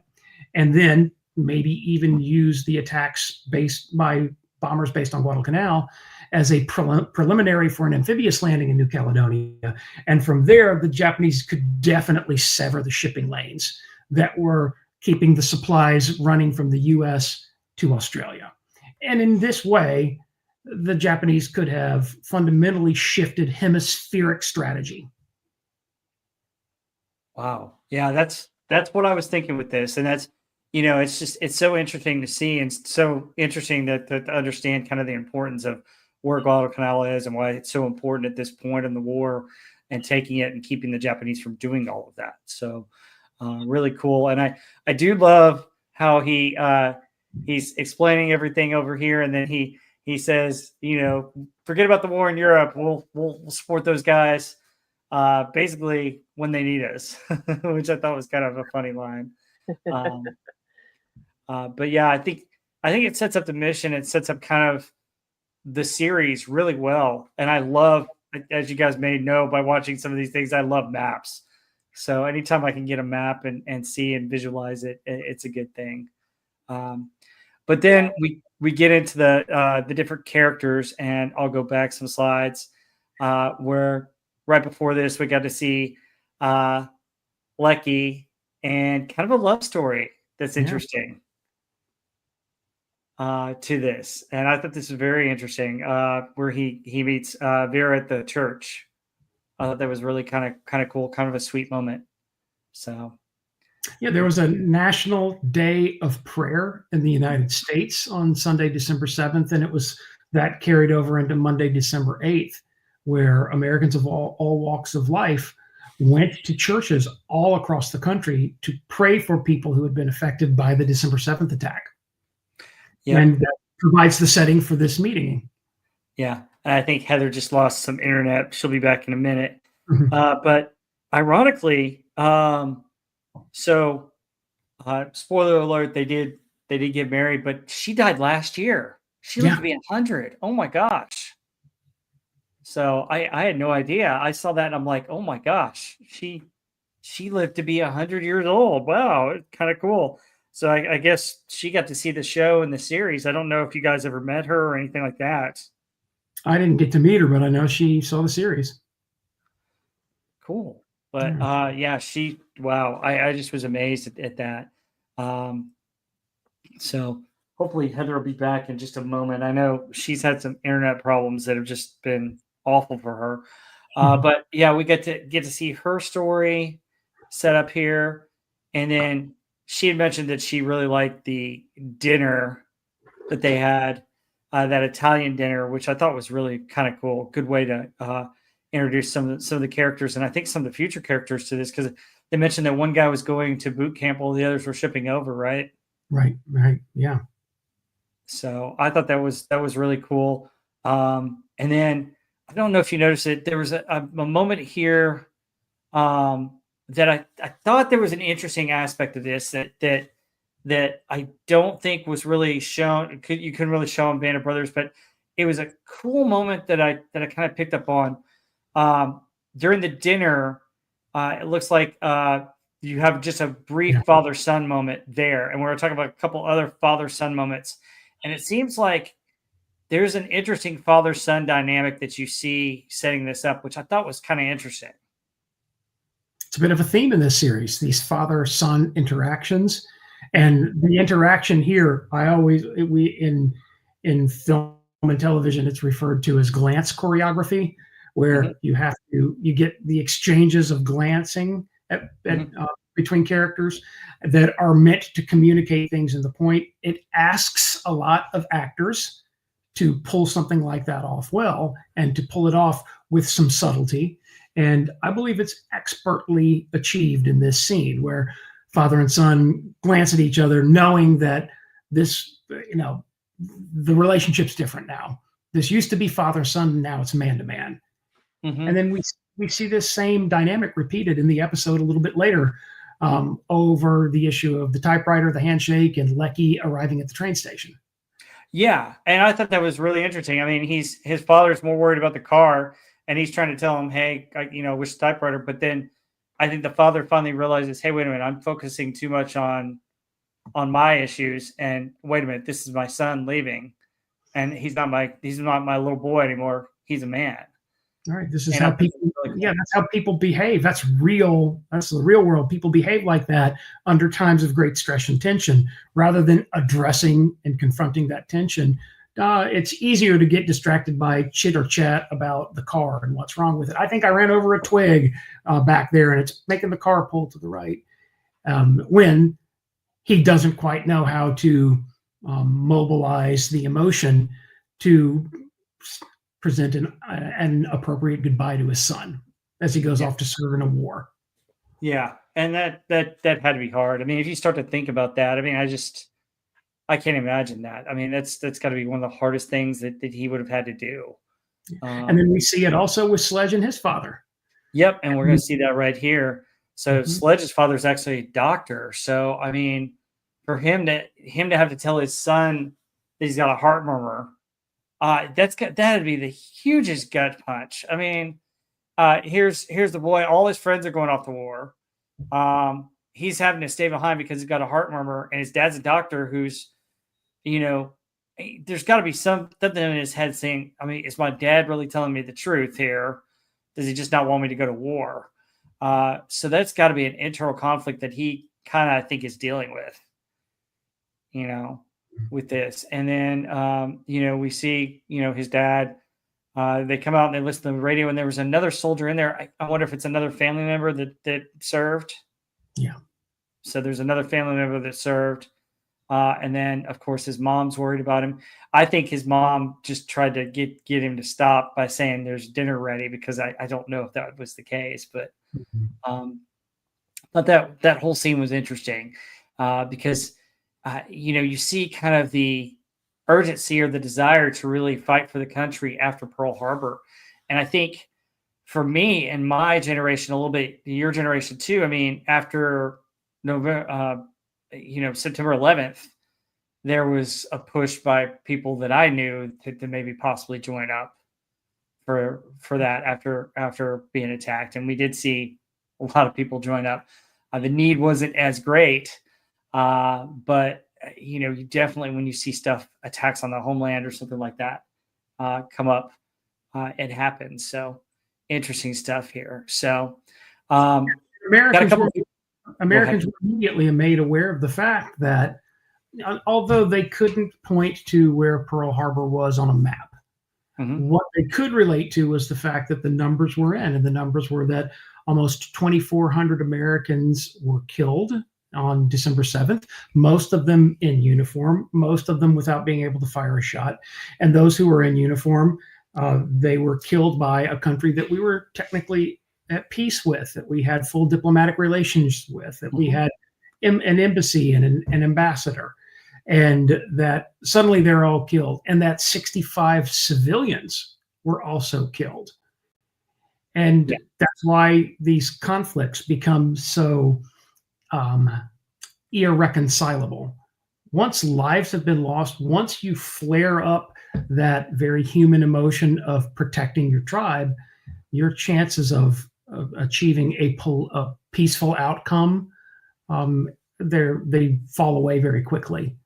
and then maybe even use the attacks based by bombers based on Guadalcanal as a preliminary for an amphibious landing in New Caledonia. And from there, the Japanese could definitely sever the shipping lanes that were keeping the supplies running from the US to Australia. And in this way, the Japanese could have fundamentally shifted hemispheric strategy. Wow. Yeah, that's what I was thinking with this. And that's, it's so interesting to see and so interesting to understand kind of the importance of where Guadalcanal is and why it's so important at this point in the war and taking it and keeping the Japanese from doing all of that. So really cool. And I do love how he's explaining everything over here. And then he says, forget about the war in Europe. We'll support those guys basically when they need us, which I thought was kind of a funny line. But yeah, I think it sets up the mission. It sets up kind of the series really well. And I love, as you guys may know by watching some of these things, I love maps. So anytime I can get a map and see and visualize it, it's a good thing. But then we get into the different characters, and I'll go back some slides where right before this we got to see Leckie and kind of a love story that's interesting to this. And I thought this was very interesting where he meets Vera at the church. I thought that was really kind of cool, kind of a sweet moment. So, yeah, there was a National Day of Prayer in the United States on Sunday, December 7th, and that carried over into Monday, December 8th, where Americans of all walks of life went to churches all across the country to pray for people who had been affected by the December 7th attack. Yeah. And that provides the setting for this meeting. Yeah. I think Heather just lost some internet. She'll be back in a minute. But ironically, so spoiler alert, they did get married, but she died last year. She lived to be 100. Oh my gosh. So I had no idea. I saw that and I'm like, oh my gosh, she lived to be 100 years old. Wow, kind of cool. So I guess she got to see the show and the series. I don't know if you guys ever met her or anything like that. I didn't get to meet her, but I know she saw the series. Cool. But yeah, wow, I just was amazed at that. So hopefully Heather will be back in just a moment. I know she's had some internet problems that have just been awful for her. But yeah, we get to see her story set up here. And then she had mentioned that she really liked the dinner that they had, that Italian dinner, which I thought was really kind of cool. Good way to introduce some of the characters, and I think some of the future characters to this, because they mentioned that one guy was going to boot camp while the others were shipping over, right? Right, yeah. So I thought that was really cool. And then I don't know if you noticed it. There was a moment here that I thought there was an interesting aspect of this that I don't think was really shown. You couldn't really show on Band of Brothers, but it was a cool moment that I kind of picked up on during the dinner. It looks like you have just a brief father-son moment there, and we're talking about a couple other father-son moments, and it seems like there's an interesting father-son dynamic that you see setting this up, which I thought was kind of interesting. It's a bit of a theme in this series, these father-son interactions. And the interaction here, in film and television, it's referred to as glance choreography, where you get the exchanges of glancing between characters that are meant to communicate things in the point. It asks a lot of actors to pull something like that off well, and to pull it off with some subtlety. And I believe it's expertly achieved in this scene where father and son glance at each other, knowing that this, the relationship's different now. This used to be father-son, now it's man-to-man. And then we see this same dynamic repeated in the episode a little bit later, over the issue of the typewriter, the handshake, and Leckie arriving at the train station. Yeah, and I thought that was really interesting. I mean, his father's more worried about the car, and he's trying to tell him, hey, which typewriter, but then I think the father finally realizes, hey, wait a minute, I'm focusing too much on my issues, and wait a minute, this is my son leaving, and he's not my little boy anymore. He's a man. All right, this is how people. That's how people behave. That's real. That's the real world. People behave like that under times of great stress and tension, rather than addressing and confronting that tension it's easier to get distracted by chitter chat about the car and what's wrong with it. I think I ran over a twig back there, and it's making the car pull to the right. When he doesn't quite know how to mobilize the emotion to present an appropriate goodbye to his son as he goes off to serve in a war. Yeah, and that had to be hard. I mean, if you start to think about that, I mean, I can't imagine that. I mean, that's got to be one of the hardest things that he would have had to do. And then we see it also with Sledge and his father. Yep, and we're going to see that right here. So Mhm. Sledge's father is actually a doctor. So I mean, for him to have to tell his son that he's got a heart murmur, that'd be the hugest gut punch. I mean, here's the boy. All his friends are going off to war. He's having to stay behind because he's got a heart murmur, and his dad's a doctor who's, there's got to be something in his head saying, I mean, is my dad really telling me the truth here? Does he just not want me to go to war? So that's got to be an internal conflict that he kind of, I think, is dealing with, with this. And then, we see, his dad, they come out and they listen to the radio, and there was another soldier in there. I wonder if it's another family member that served. Yeah. So there's another family member that served. And then, of course, his mom's worried about him. I think his mom just tried to get him to stop by saying there's dinner ready, because I don't know if that was the case. But but that whole scene was interesting because, you see kind of the urgency or the desire to really fight for the country after Pearl Harbor. And I think for me and my generation, a little bit, your generation too, I mean, after November, September 11th, there was a push by people that I knew to maybe possibly join up for that after being attacked. And we did see a lot of people join up. The need wasn't as great, but you definitely, when you see attacks on the homeland or something like that come up, it happens. So interesting stuff here. So Americans were immediately made aware of the fact that although they couldn't point to where Pearl Harbor was on a map, what they could relate to was the fact that the numbers were in, and the numbers were that almost 2,400 Americans were killed on December 7th, most of them in uniform, most of them without being able to fire a shot. And those who were in uniform, they were killed by a country that we were technically at peace with, that we had full diplomatic relations with, that we had an embassy and an ambassador, and that suddenly they're all killed, and that 65 civilians were also killed. And that's why these conflicts become so irreconcilable. Once lives have been lost, once you flare up that very human emotion of protecting your tribe, your chances of achieving a peaceful outcome, they fall away very quickly.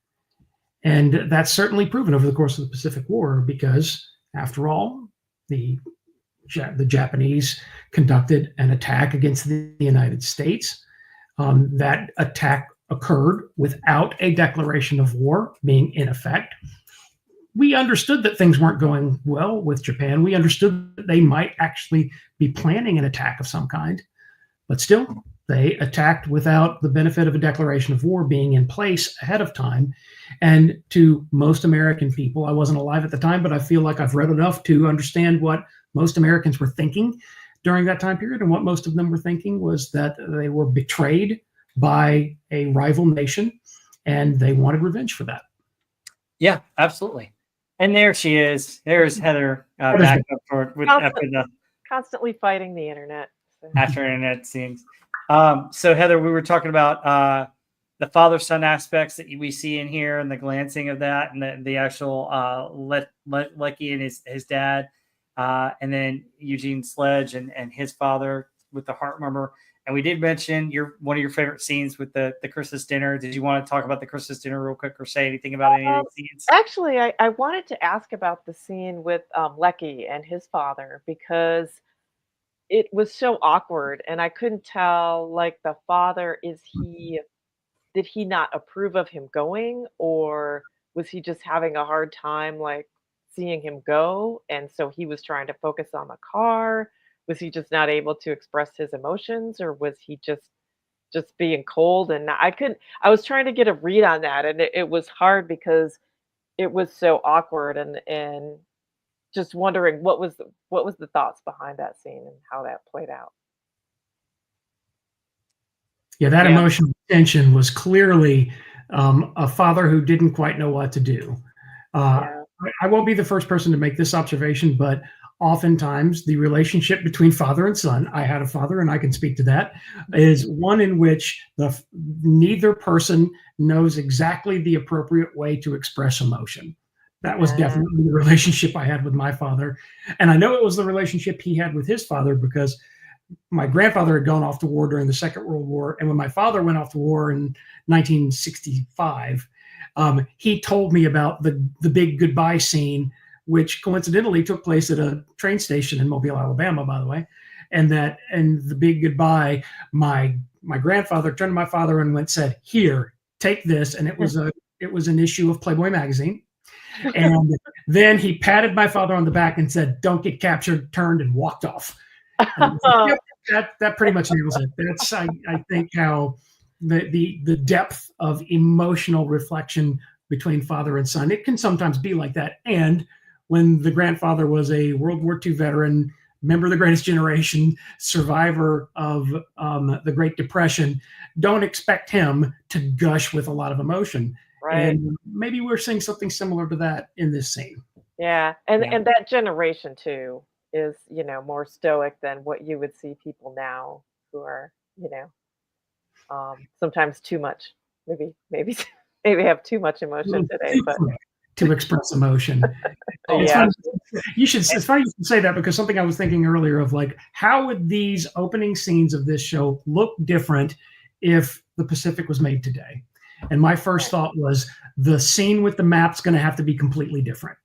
And that's certainly proven over the course of the Pacific War, because after all, the Japanese conducted an attack against the United States. That attack occurred without a declaration of war being in effect. We understood that things weren't going well with Japan. We understood that they might actually be planning an attack of some kind, but still, they attacked without the benefit of a declaration of war being in place ahead of time. And to most American people, I wasn't alive at the time, but I feel like I've read enough to understand what most Americans were thinking during that time period. And what most of them were thinking was that they were betrayed by a rival nation, and they wanted revenge for that. Yeah, absolutely. And there she is. There's Heather back up for it constantly fighting the internet. After internet scenes. So Heather, we were talking about the father-son aspects that we see in here, and the glancing of that, and the actual Leckie and his dad, and then Eugene Sledge and his father with the heart murmur. And we did mention one of your favorite scenes with the Christmas dinner. Did you want to talk about the Christmas dinner real quick, or say anything about any of these scenes? Actually, I wanted to ask about the scene with Leckie and his father, because it was so awkward, and I couldn't tell, like, the father, did he not approve of him going, or Was he just having a hard time, like, seeing him go, and so he was trying to focus on the car? Was he just not able to express his emotions, or was he just being cold? And I was trying to get a read on that, and it was hard because it was so awkward, and just wondering what was the thoughts behind that scene and how that played out. Yeah, that Yeah. emotional tension was clearly a father who didn't quite know what to do. Yeah. I won't be the first person to make this observation, but oftentimes the relationship between father and son, I had a father and I can speak to that, is one in which neither person knows exactly the appropriate way to express emotion. That was Yeah. definitely the relationship I had with my father. And I know it was the relationship he had with his father because my grandfather had gone off to war during the Second World War. And when my father went off to war in 1965, he told me about the big goodbye scene, which coincidentally took place at a train station in Mobile, Alabama, by the way. And the big goodbye, my grandfather turned to my father and said, "Here, take this." And it was an issue of Playboy magazine. And then he patted my father on the back and said, "Don't get captured," turned and walked off. And yep, that pretty much nails it. That's I think how the depth of emotional reflection between father and son. It can sometimes be like that. And when the grandfather was a World War II veteran, member of the Greatest Generation, survivor of the Great Depression, don't expect him to gush with a lot of emotion. Right. And maybe we're seeing something similar to that in this scene. Yeah. Yeah. And that generation too is, more stoic than what you would see people now who are, sometimes too much. Maybe maybe have too much emotion today, Too but quick to express emotion. It's yeah. funny, it's funny you should say that because something I was thinking earlier of like, how would these opening scenes of this show look different if the Pacific was made today? And my first thought was the scene with the map's going to have to be completely different.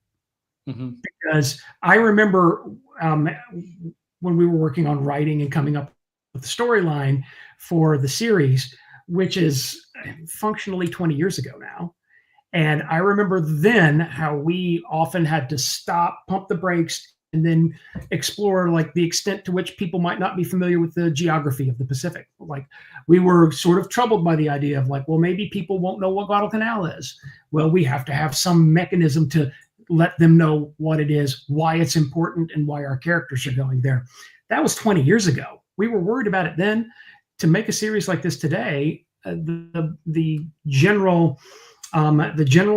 Mhm. Because I remember when we were working on writing and coming up with the storyline for the series, which is functionally 20 years ago now. And I remember then how we often had to stop, pump the brakes, and then explore like the extent to which people might not be familiar with the geography of the Pacific. Like we were sort of troubled by the idea of like, well, maybe people won't know what Guadalcanal is. Well, we have to have some mechanism to let them know what it is, why it's important, and why our characters are going there. That was 20 years ago. We were worried about it then. To make a series like this today, the general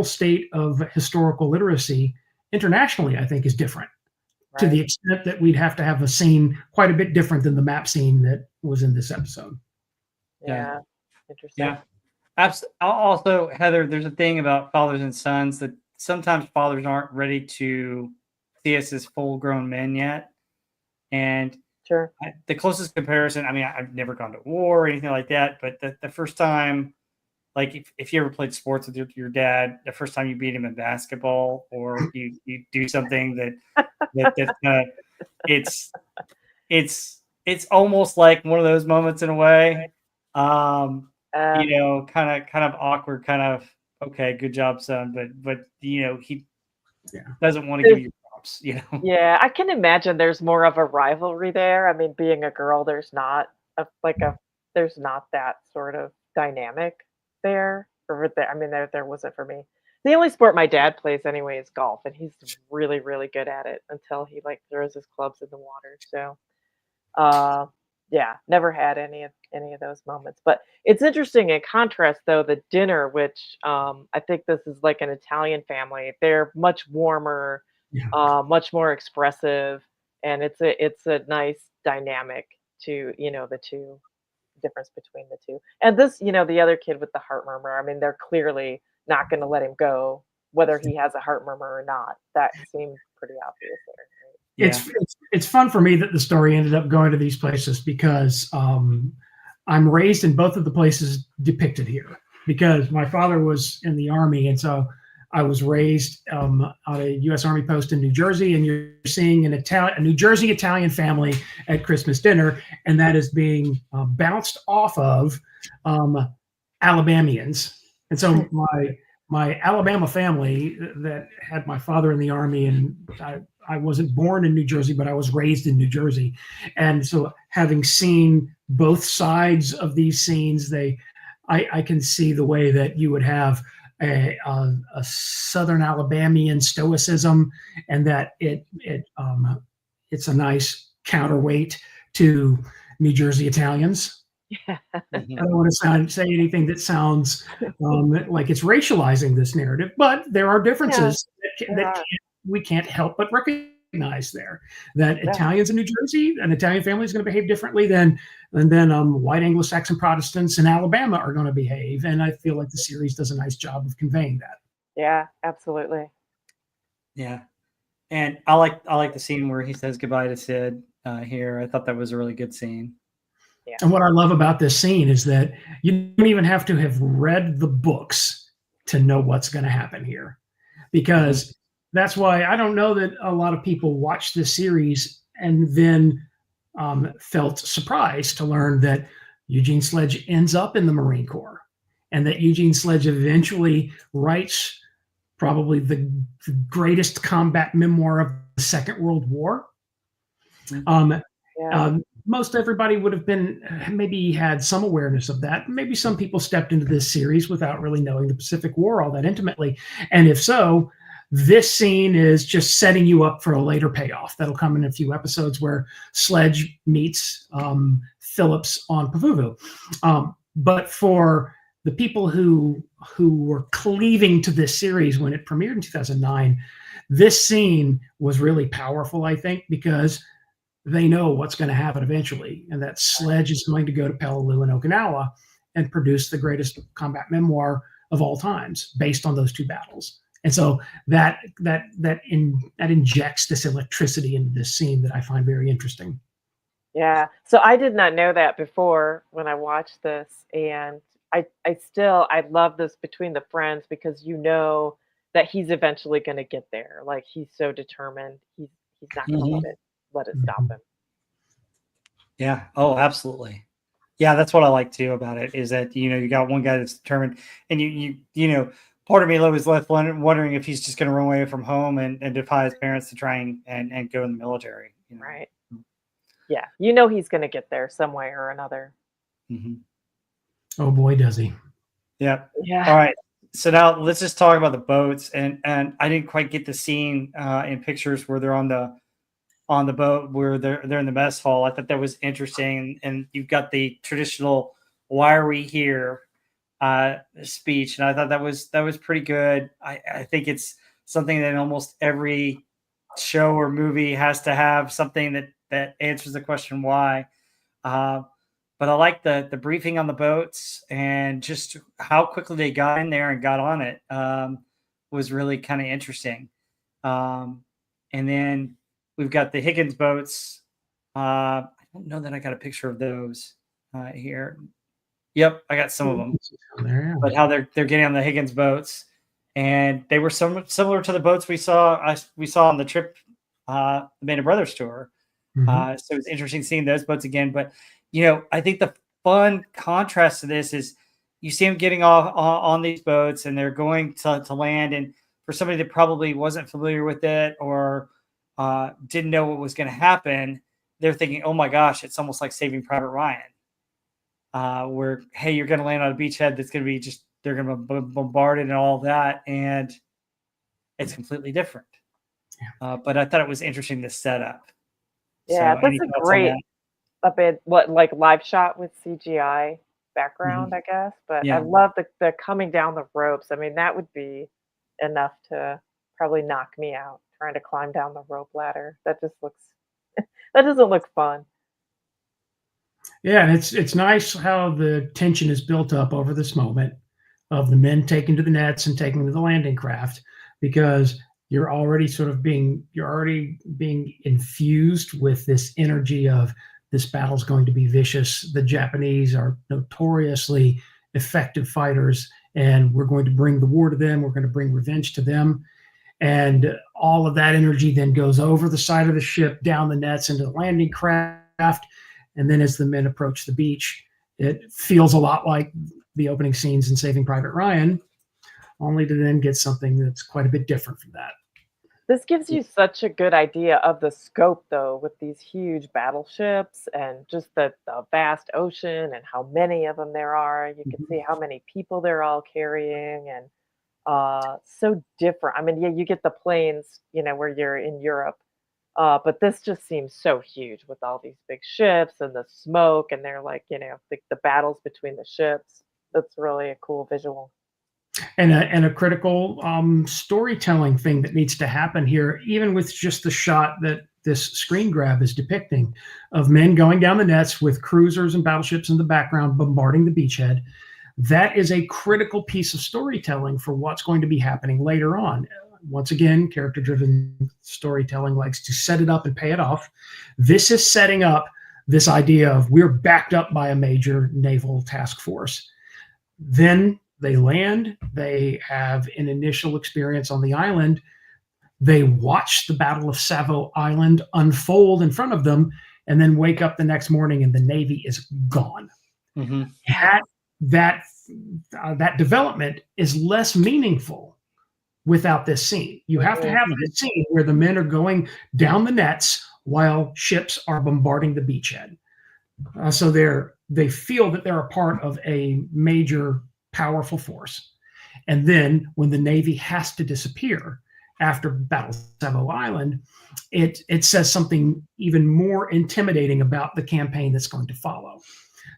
state of historical literacy internationally, I think, is different to the extent that we'd have to have a scene quite a bit different than the map scene that was in this episode. Yeah. Interesting. Yeah. Also, Heather, there's a thing about fathers and sons that sometimes fathers aren't ready to see us as full-grown men yet. And Sure. the closest comparison, I mean, I've never gone to war or anything like that, but the first time, like if you ever played sports with your dad, the first time you beat him in basketball, or you do something that's it's almost like one of those moments in a way, kind of awkward, kind of okay, good job, son, but he doesn't want to give you props, Yeah, I can imagine there's more of a rivalry there. I mean, being a girl, there's not that sort of dynamic there. I mean, there wasn't for me. The only sport my dad plays anyway is golf, and he's really, really good at it until he like throws his clubs in the water. So, yeah, never had any of those moments. But it's interesting in contrast, though, the dinner, which I think this is like an Italian family. They're much warmer, Yeah. much more expressive, and it's a nice dynamic to the two difference between the two. And this, the other kid with the heart murmur, I mean, they're clearly not going to let him go, whether he has a heart murmur or not. That seemed pretty obvious there. Right? Yeah. It's fun for me that the story ended up going to these places because I'm raised in both of the places depicted here because my father was in the Army, and so I was raised on a U.S. Army post in New Jersey, and you're seeing a New Jersey Italian family at Christmas dinner, and that is being bounced off of Alabamians. And so my Alabama family that had my father in the Army, and I wasn't born in New Jersey, but I was raised in New Jersey. And so having seen both sides of these scenes, I can see the way that you would have a Southern Alabamian stoicism, and that it's a nice counterweight to New Jersey Italians. Yeah. I don't want to say anything that sounds like it's racializing this narrative, but there are differences that we can't help but recognize there. That Italians in New Jersey, an Italian family is going to behave differently than white Anglo-Saxon Protestants in Alabama are going to behave, and I feel like the series does a nice job of conveying that. Yeah, absolutely. Yeah, and I like the scene where he says goodbye to Sid here. I thought that was a really good scene. Yeah. And what I love about this scene is that you don't even have to have read the books to know what's going to happen here, because that's why I don't know that a lot of people watch this series and then felt surprised to learn that Eugene Sledge ends up in the Marine Corps, and that Eugene Sledge eventually writes probably the greatest combat memoir of the Second World War. Most everybody would have been maybe had some awareness of that. Maybe some people stepped into this series without really knowing the Pacific War all that intimately. And if so, this scene is just setting you up for a later payoff that'll come in a few episodes where Sledge meets Phillips on Pavuvu. But for the people who were cleaving to this series when it premiered in 2009, this scene was really powerful, I think, because they know what's going to happen eventually, and that Sledge is going to go to Peleliu and Okinawa and produce the greatest combat memoir of all times based on those two battles. And so that injects this electricity into this scene that I find very interesting. Yeah. So I did not know that before when I watched this, and I love this between the friends, because you know that he's eventually going to get there. Like, he's so determined. He's not going to let it stop him. Yeah. Oh, absolutely. Yeah, that's what I like too about it, is that, you got one guy that's determined, and you part of me was left wondering if he's just going to run away from home and defy his parents to try and go in the military. Right. Yeah. He's going to get there some way or another. Mm-hmm. Oh boy, does he. Yeah. Yeah. All right. So now let's just talk about the boats. And I didn't quite get the scene in pictures where they're on the boat, where they're in the mess hall. I thought that was interesting. And you've got the traditional "Why are we here?" speech, and I thought that was pretty good. I think it's something that almost every show or movie has to have, something that answers the question why. But I like the briefing on the boats, and just how quickly they got in there and got on it was really kind of interesting. And then we've got the Higgins boats. I don't know that I got a picture of those here. Yep, I got some of them. But how they're getting on the Higgins boats, and they were similar to the boats we saw on the trip, the Band of Brothers tour. So it's interesting seeing those boats again. But I think the fun contrast to this is you see them getting off on these boats, and they're going to land. And for somebody that probably wasn't familiar with it, or didn't know what was going to happen, they're thinking, "Oh my gosh, it's almost like Saving Private Ryan." Where, hey, you're going to land on a beachhead that's going to be they're going to be bombarded and all that, and it's completely different. Yeah. But I thought it was interesting, to set up. Yeah, that's a great, live shot with CGI background, I guess. But I love the coming down the ropes. I mean, that would be enough to probably knock me out, trying to climb down the rope ladder. That doesn't look fun. Yeah, and it's nice how the tension is built up over this moment of the men taking to the nets and taking to the landing craft, because you're already being infused with this energy of this battle's going to be vicious. The Japanese are notoriously effective fighters, and we're going to bring the war to them. We're going to bring revenge to them. And all of that energy then goes over the side of the ship, down the nets, into the landing craft. And then as the men approach the beach, it feels a lot like the opening scenes in Saving Private Ryan, only to then get something that's quite a bit different from that. This gives you such a good idea of the scope, though, with these huge battleships and just the vast ocean and how many of them there are. You can see how many people they're all carrying, and so different. I mean, yeah, you get the planes, where you're in Europe, but this just seems so huge with all these big ships and the smoke, and they're like, the battles between the ships. That's really a cool visual. And a critical storytelling thing that needs to happen here, even with just the shot that this screen grab is depicting of men going down the nets with cruisers and battleships in the background bombarding the beachhead. That is a critical piece of storytelling for what's going to be happening later on. Once again, character-driven storytelling likes to set it up and pay it off. This is setting up this idea of we're backed up by a major naval task force. Then they land, they have an initial experience on the island, they watch the Battle of Savo Island unfold in front of them, and then wake up the next morning and the Navy is gone. Mm-hmm. That development is less meaningful without this scene. You have to have this scene where the men are going down the nets while ships are bombarding the beachhead. So they feel that they're a part of a major powerful force. And then when the Navy has to disappear after Battle of Savo Island, it says something even more intimidating about the campaign that's going to follow.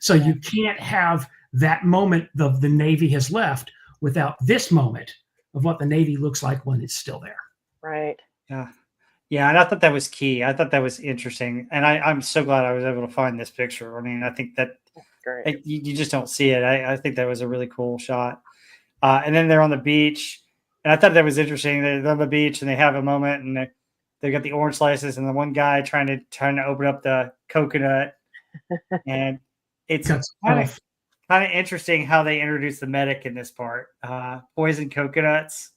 So you can't have that moment of the Navy has left without this moment of what the Navy looks like when it's still there. Right. Yeah. Yeah, and I thought that was key. I thought that was interesting. And I'm so glad I was able to find this picture. I mean, I think that you just don't see it. I think that was a really cool shot. And then they're on the beach. And I thought that was interesting. They're on the beach and they have a moment and they got the orange slices and the one guy trying to open up the coconut. And it's kind of interesting how they introduced the medic in this part. Poison coconuts.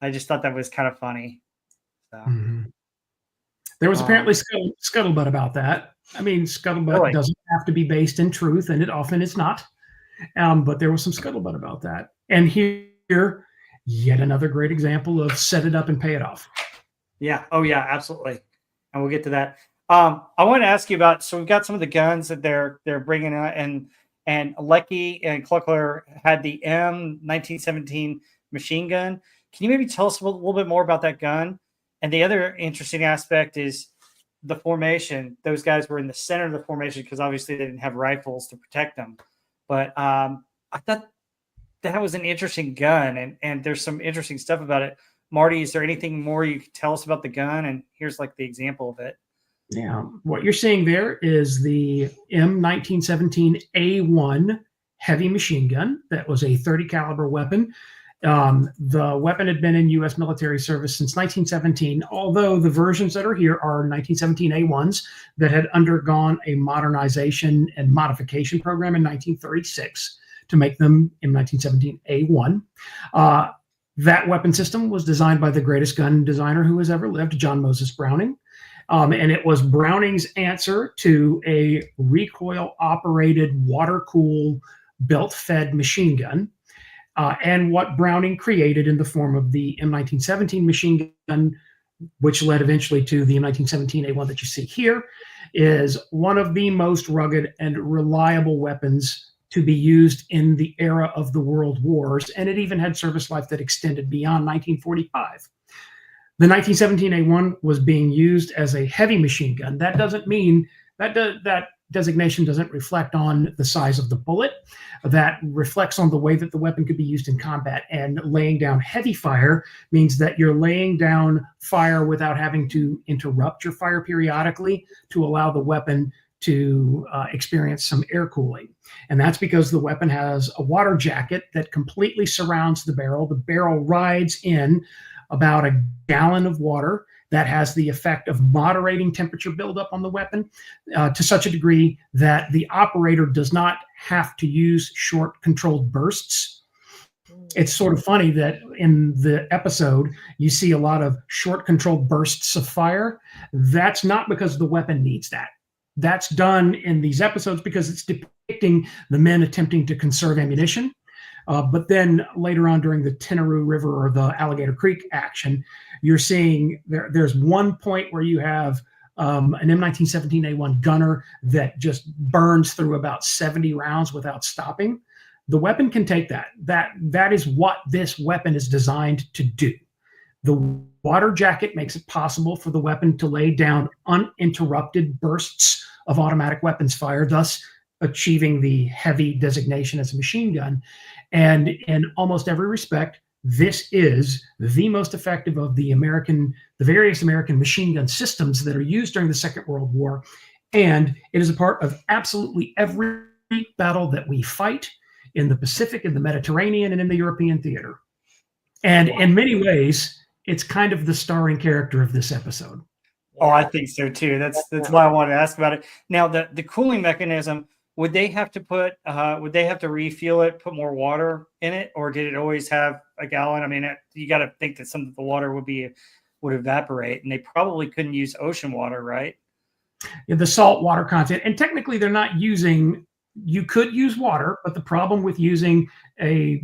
I just thought that was kind of funny. So. Mm-hmm. There was apparently scuttlebutt about that. I mean, scuttlebutt doesn't have to be based in truth, and it often is not. But there was some scuttlebutt about that. And here, yet another great example of set it up and pay it off. Yeah. Oh, yeah, absolutely. And we'll get to that. I want to ask you about, so we've got some of the guns that they're bringing out, and Leckie and Kluckler had the M1917 machine gun. Can you maybe tell us a little bit more about that gun? And the other interesting aspect is the formation. Those guys were in the center of the formation because obviously they didn't have rifles to protect them. But I thought that was an interesting gun, and there's some interesting stuff about it. Marty, is there anything more you could tell us about the gun? And here's like the example of it. Yeah, what you're seeing there is the M1917A1 heavy machine gun. That was a 30 caliber weapon. The weapon had been in U.S. military service since 1917, although the versions that are here are 1917A1s that had undergone a modernization and modification program in 1936 to make them M1917A1. That weapon system was designed by the greatest gun designer who has ever lived, John Moses Browning. And it was Browning's answer to a recoil-operated, water-cooled, belt-fed machine gun. And what Browning created in the form of the M1917 machine gun, which led eventually to the M1917A1 that you see here, is one of the most rugged and reliable weapons to be used in the era of the world wars. And it even had service life that extended beyond 1945. The 1917A1 was being used as a heavy machine gun. That doesn't mean that designation doesn't reflect on the size of the bullet. That reflects on the way that the weapon could be used in combat. And laying down heavy fire means that you're laying down fire without having to interrupt your fire periodically to allow the weapon to experience some air cooling. And that's because the weapon has a water jacket that completely surrounds the barrel. The barrel rides in about a gallon of water. That has the effect of moderating temperature buildup on the weapon to such a degree that the operator does not have to use short controlled bursts. It's sort of funny that in the episode, you see a lot of short controlled bursts of fire. That's not because the weapon needs that. That's done in these episodes because it's depicting the men attempting to conserve ammunition. But then later on during the Tenaroo River or the Alligator Creek action, you're seeing there's one point where you have an M1917A1 gunner that just burns through about 70 rounds without stopping. The weapon can take that. That is what this weapon is designed to do. The water jacket makes it possible for the weapon to lay down uninterrupted bursts of automatic weapons fire, thus achieving the heavy designation as a machine gun. And in almost every respect, this is the most effective of the various American machine gun systems that are used during the Second World War. And it is a part of absolutely every battle that we fight in the Pacific, in the Mediterranean, and in the European theater. And in many ways, it's kind of the starring character of this episode. Oh, I think so too. That's why I wanted to ask about it. Now, the cooling mechanism, would they have to refuel it, put more water in it, or did it always have a gallon? I mean, you got to think that some of the water would evaporate, and they probably couldn't use ocean water, right? Yeah, the salt water content, and technically they're not using. You could use water, but the problem with using a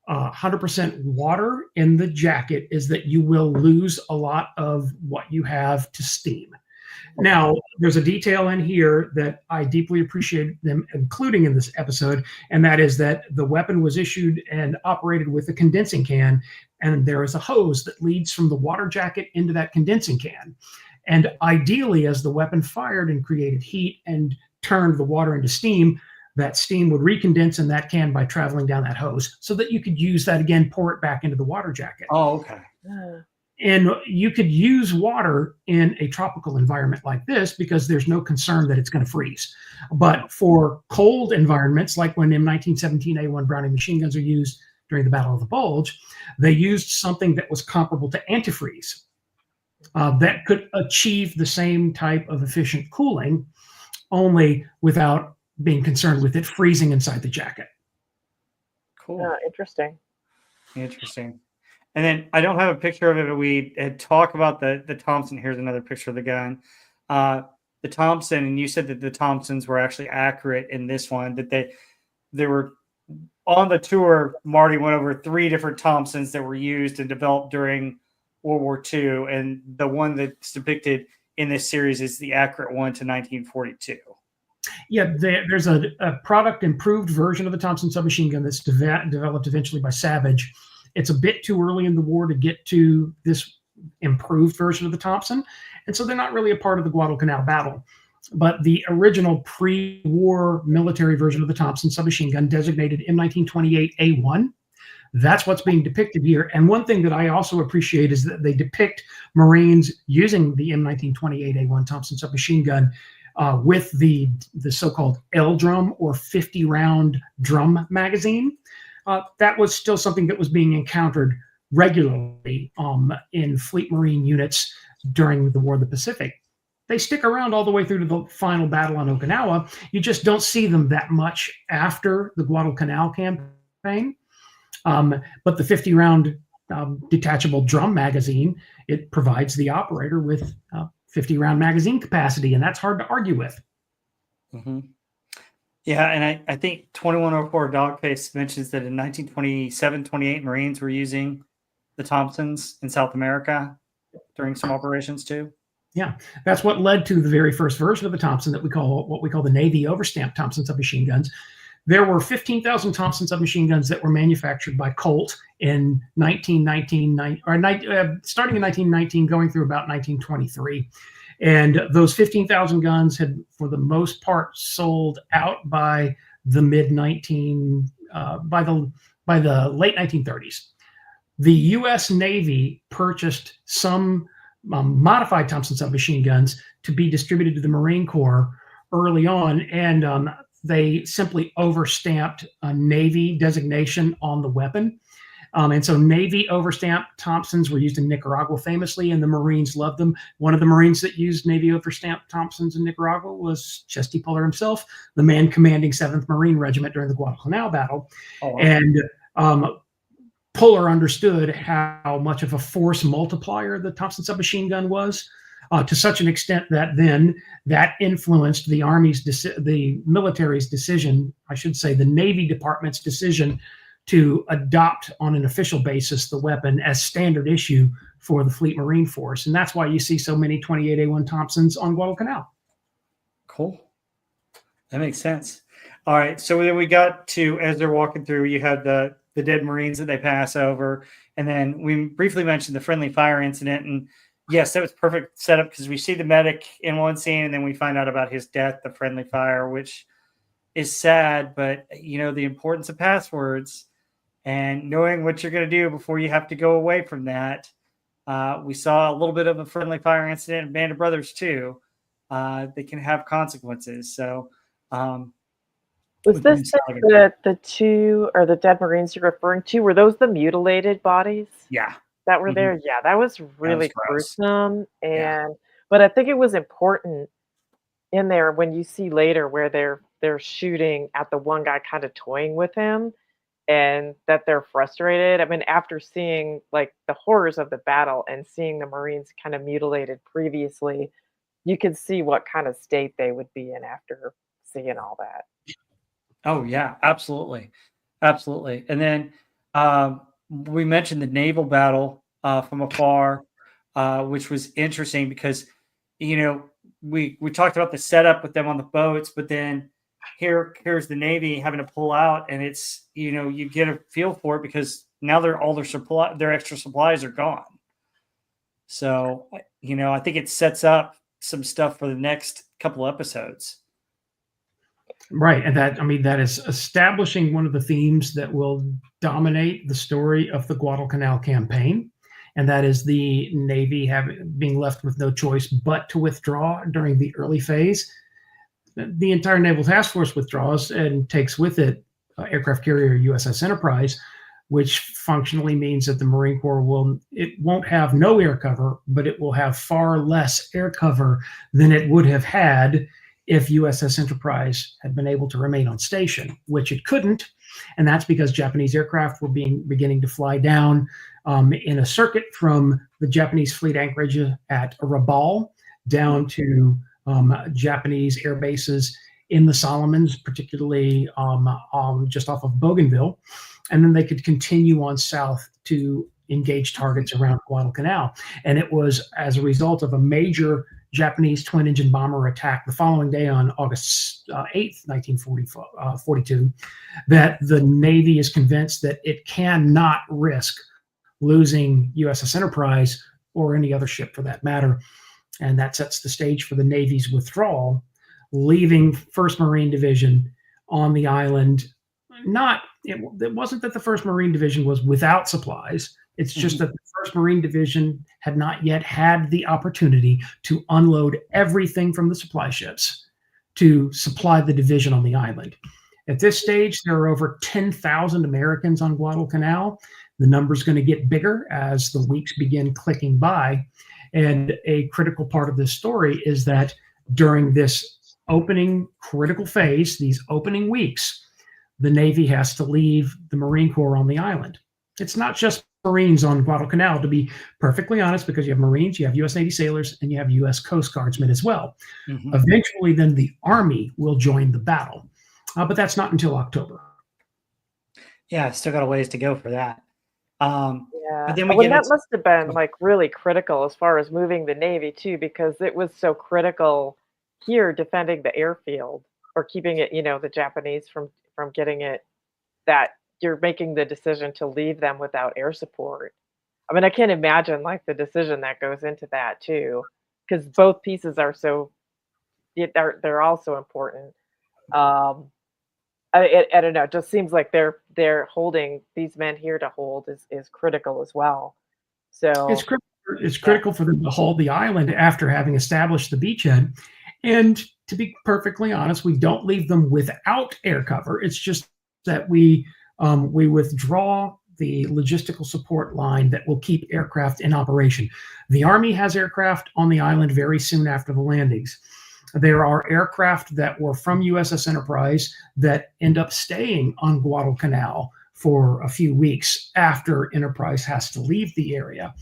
100% water in the jacket is that you will lose a lot of what you have to steam. Now, there's a detail in here that I deeply appreciate them including in this episode, and that is that the weapon was issued and operated with a condensing can, and there is a hose that leads from the water jacket into that condensing can. And ideally, as the weapon fired and created heat and turned the water into steam, that steam would recondense in that can by traveling down that hose so that you could use that again, pour it back into the water jacket. Oh, okay. And you could use water in a tropical environment like this because there's no concern that it's going to freeze. But for cold environments, like when M1917A1 Browning machine guns are used during the Battle of the Bulge, they used something that was comparable to antifreeze that could achieve the same type of efficient cooling, only without being concerned with it freezing inside the jacket. Cool. Interesting. And then I don't have a picture of it, but we had talked about the Thompson. Here's another picture of the gun. The Thompson, and you said that the Thompsons were actually accurate in this one, that they were on the tour. Marty went over 3 different Thompsons that were used and developed during World War II. And the one that's depicted in this series is the accurate one to 1942. Yeah, there's a product improved version of the Thompson submachine gun that's developed eventually by Savage. It's a bit too early in the war to get to this improved version of the Thompson, and so they're not really a part of the Guadalcanal battle. But the original pre-war military version of the Thompson submachine gun, designated M1928A1, that's what's being depicted here. And one thing that I also appreciate is that they depict Marines using the M1928A1 Thompson submachine gun with the so-called L drum or 50-round drum magazine. That was still something that was being encountered regularly in Fleet Marine units during the War of the Pacific. They stick around all the way through to the final battle on Okinawa. You just don't see them that much after the Guadalcanal campaign. But the 50-round detachable drum magazine, it provides the operator with 50-round magazine capacity, and that's hard to argue with. Mm-hmm. Yeah, and I think 2104 Dogface mentions that in 1927-28, Marines were using the Thompsons in South America during some operations too. Yeah, that's what led to the very first version of the Thompson that we call the Navy overstamped Thompson submachine guns. There were 15,000 Thompson submachine guns that were manufactured by Colt in 1919, starting in 1919, going through about 1923. And those 15,000 guns had, for the most part, sold out by the by the late 1930s. The U.S. Navy purchased some modified Thompson submachine guns to be distributed to the Marine Corps early on, and they simply overstamped a Navy designation on the weapon. And so Navy overstamped Thompsons were used in Nicaragua famously, and the Marines loved them. One of the Marines that used Navy overstamped Thompsons in Nicaragua was Chesty Puller himself, the man commanding 7th Marine Regiment during the Guadalcanal battle. Oh, wow. And Puller understood how much of a force multiplier the Thompson submachine gun was. to such an extent that then that influenced the the military's decision, I should say, the Navy Department's decision to adopt on an official basis the weapon as standard issue for the Fleet Marine Force. And that's why you see so many 28A1 Thompsons on Guadalcanal. Cool. That makes sense. All right. So then we got to, as they're walking through, you had the dead Marines that they pass over. And then we briefly mentioned the friendly fire incident. And yes, that was perfect setup because we see the medic in one scene and then we find out about his death, the friendly fire, which is sad, but the importance of passwords and knowing what you're going to do before you have to go away from that. We saw a little bit of a friendly fire incident in Band of Brothers too. They can have consequences. So, was this the two or the dead Marines you're referring to? Were those the mutilated bodies? Yeah. That were there? Yeah, that was really gruesome. But I think it was important in there when you see later where they're shooting at the one guy kind of toying with him and that they're frustrated. I mean, after seeing like the horrors of the battle and seeing the Marines kind of mutilated previously, you could see what kind of state they would be in after seeing all that. Oh yeah, absolutely. Absolutely. And then we mentioned the naval battle from afar, which was interesting because, we talked about the setup with them on the boats, but then here's the Navy having to pull out, and it's, you get a feel for it because now their extra supplies are gone. So, I think it sets up some stuff for the next couple episodes. Right. And that is establishing one of the themes that will dominate the story of the Guadalcanal campaign. And that is the Navy being left with no choice but to withdraw during the early phase. The entire Naval Task Force withdraws and takes with it aircraft carrier USS Enterprise, which functionally means that the Marine Corps won't have no air cover, but it will have far less air cover than it would have had if USS Enterprise had been able to remain on station, which it couldn't. And that's because Japanese aircraft were beginning to fly down in a circuit from the Japanese fleet anchorage at Rabaul down to Japanese air bases in the Solomons, particularly just off of Bougainville. And then they could continue on south to engage targets around Guadalcanal. And it was as a result of a major Japanese twin-engine bomber attack the following day on August 8th, 1942, that the Navy is convinced that it cannot risk losing USS Enterprise or any other ship for that matter. And that sets the stage for the Navy's withdrawal, leaving 1st Marine Division on the island. It wasn't that the 1st Marine Division was without supplies. It's just that the 1st Marine Division had not yet had the opportunity to unload everything from the supply ships to supply the division on the island. At this stage, there are over 10,000 Americans on Guadalcanal. The number's going to get bigger as the weeks begin clicking by. And a critical part of this story is that during this opening critical phase, these opening weeks, the Navy has to leave the Marine Corps on the island. It's not just Marines on Guadalcanal, to be perfectly honest, because you have Marines, you have U.S. Navy sailors, and you have U.S. Coast Guardsmen as well. Mm-hmm. Eventually, then the Army will join the battle, but that's not until October. Yeah, still got a ways to go for that. But then that must have been like really critical as far as moving the Navy too, because it was so critical here defending the airfield or keeping it, the Japanese from getting it, that you're making the decision to leave them without air support. I mean, I can't imagine like the decision that goes into that too, because both pieces are they're all so important. I don't know. It just seems like they're holding these men here to hold is critical as well. So it's critical for them to hold the island after having established the beachhead. And to be perfectly honest, we don't leave them without air cover. It's just that we withdraw the logistical support line that will keep aircraft in operation. The Army has aircraft on the island very soon after the landings. There are aircraft that were from USS Enterprise that end up staying on Guadalcanal for a few weeks after Enterprise has to leave the area.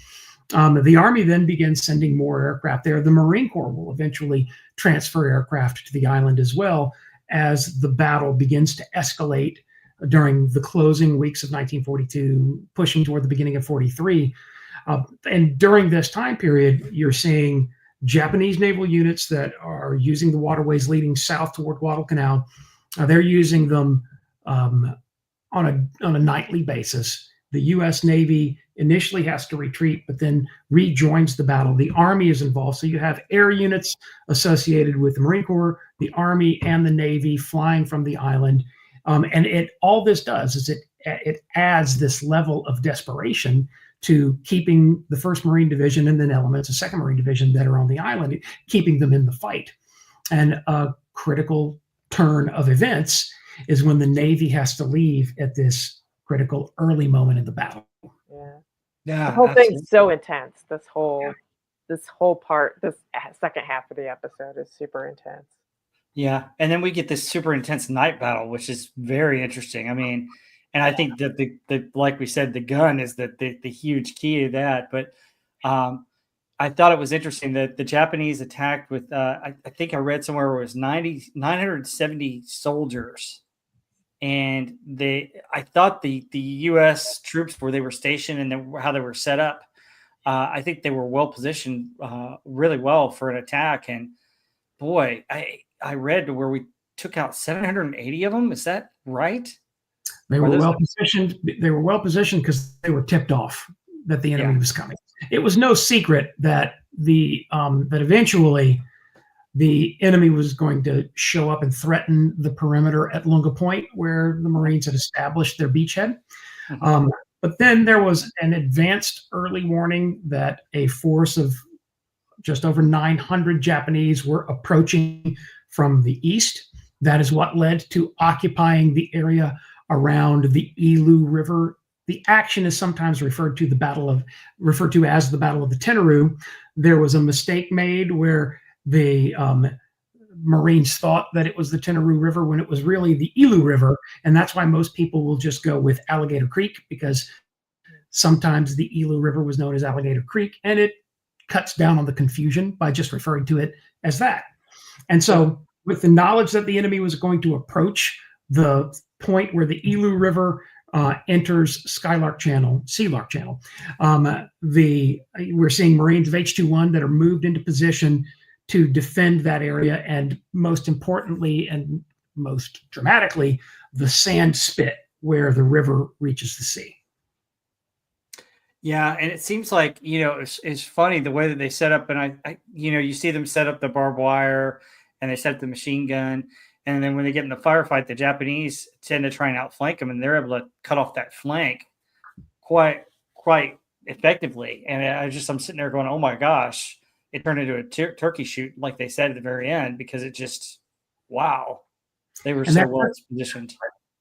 The Army then begins sending more aircraft there. The Marine Corps will eventually transfer aircraft to the island as well as the battle begins to escalate during the closing weeks of 1942, pushing toward the beginning of 43. And during this time period, you're seeing Japanese naval units that are using the waterways leading south toward Guadalcanal. They're using them on a nightly basis. The U.S. Navy initially has to retreat, but then rejoins the battle. The Army is involved. So you have air units associated with the Marine Corps, the Army, and the Navy flying from the island. And all this does is it adds this level of desperation to keeping the 1st Marine Division and then elements of 2nd Marine Division that are on the island, keeping them in the fight. And a critical turn of events is when the Navy has to leave at this critical early moment in the battle. Yeah. The whole thing's so intense. This whole part, this second half of the episode is super intense. Yeah. And then we get this super intense night battle, which is very interesting. I mean, and I think that the like we said, the gun is the huge key to that. But I thought it was interesting that the Japanese attacked with, I think I read somewhere where it was 970 soldiers. And I thought the U.S. troops, where they were stationed and how they were set up, I think they were well positioned, really well for an attack. And boy, I read where we took out 780 of them. Is that right? They were well positioned. They were well positioned because they were tipped off that the enemy was coming. It was no secret that that eventually the enemy was going to show up and threaten the perimeter at Lunga Point, where the Marines had established their beachhead. But then there was an advanced early warning that a force of just over 900 Japanese were approaching from the east. That is what led to occupying the area around the Ilu River. The action is sometimes referred to as the Battle of the Tenarue. There was a mistake made where the Marines thought that it was the Tenarue River when it was really the Ilu River, and that's why most people will just go with Alligator Creek, because sometimes the Ilu River was known as Alligator Creek, and it cuts down on the confusion by just referring to it as that. And so with the knowledge that the enemy was going to approach the point where the Ilu River enters Sea-Lark Channel, we're seeing Marines of H-21 that are moved into position to defend that area, and most importantly and most dramatically, the sand spit where the river reaches the sea. Yeah, and it seems like, it's funny the way that they set up, and I you see them set up the barbed wire, and they set up the machine gun, and then when they get in the firefight, the Japanese tend to try and outflank them, and they're able to cut off that flank quite effectively. And I'm sitting there going, oh my gosh, it turned into a turkey shoot, like they said at the very end, because it just, wow, they were so well positioned.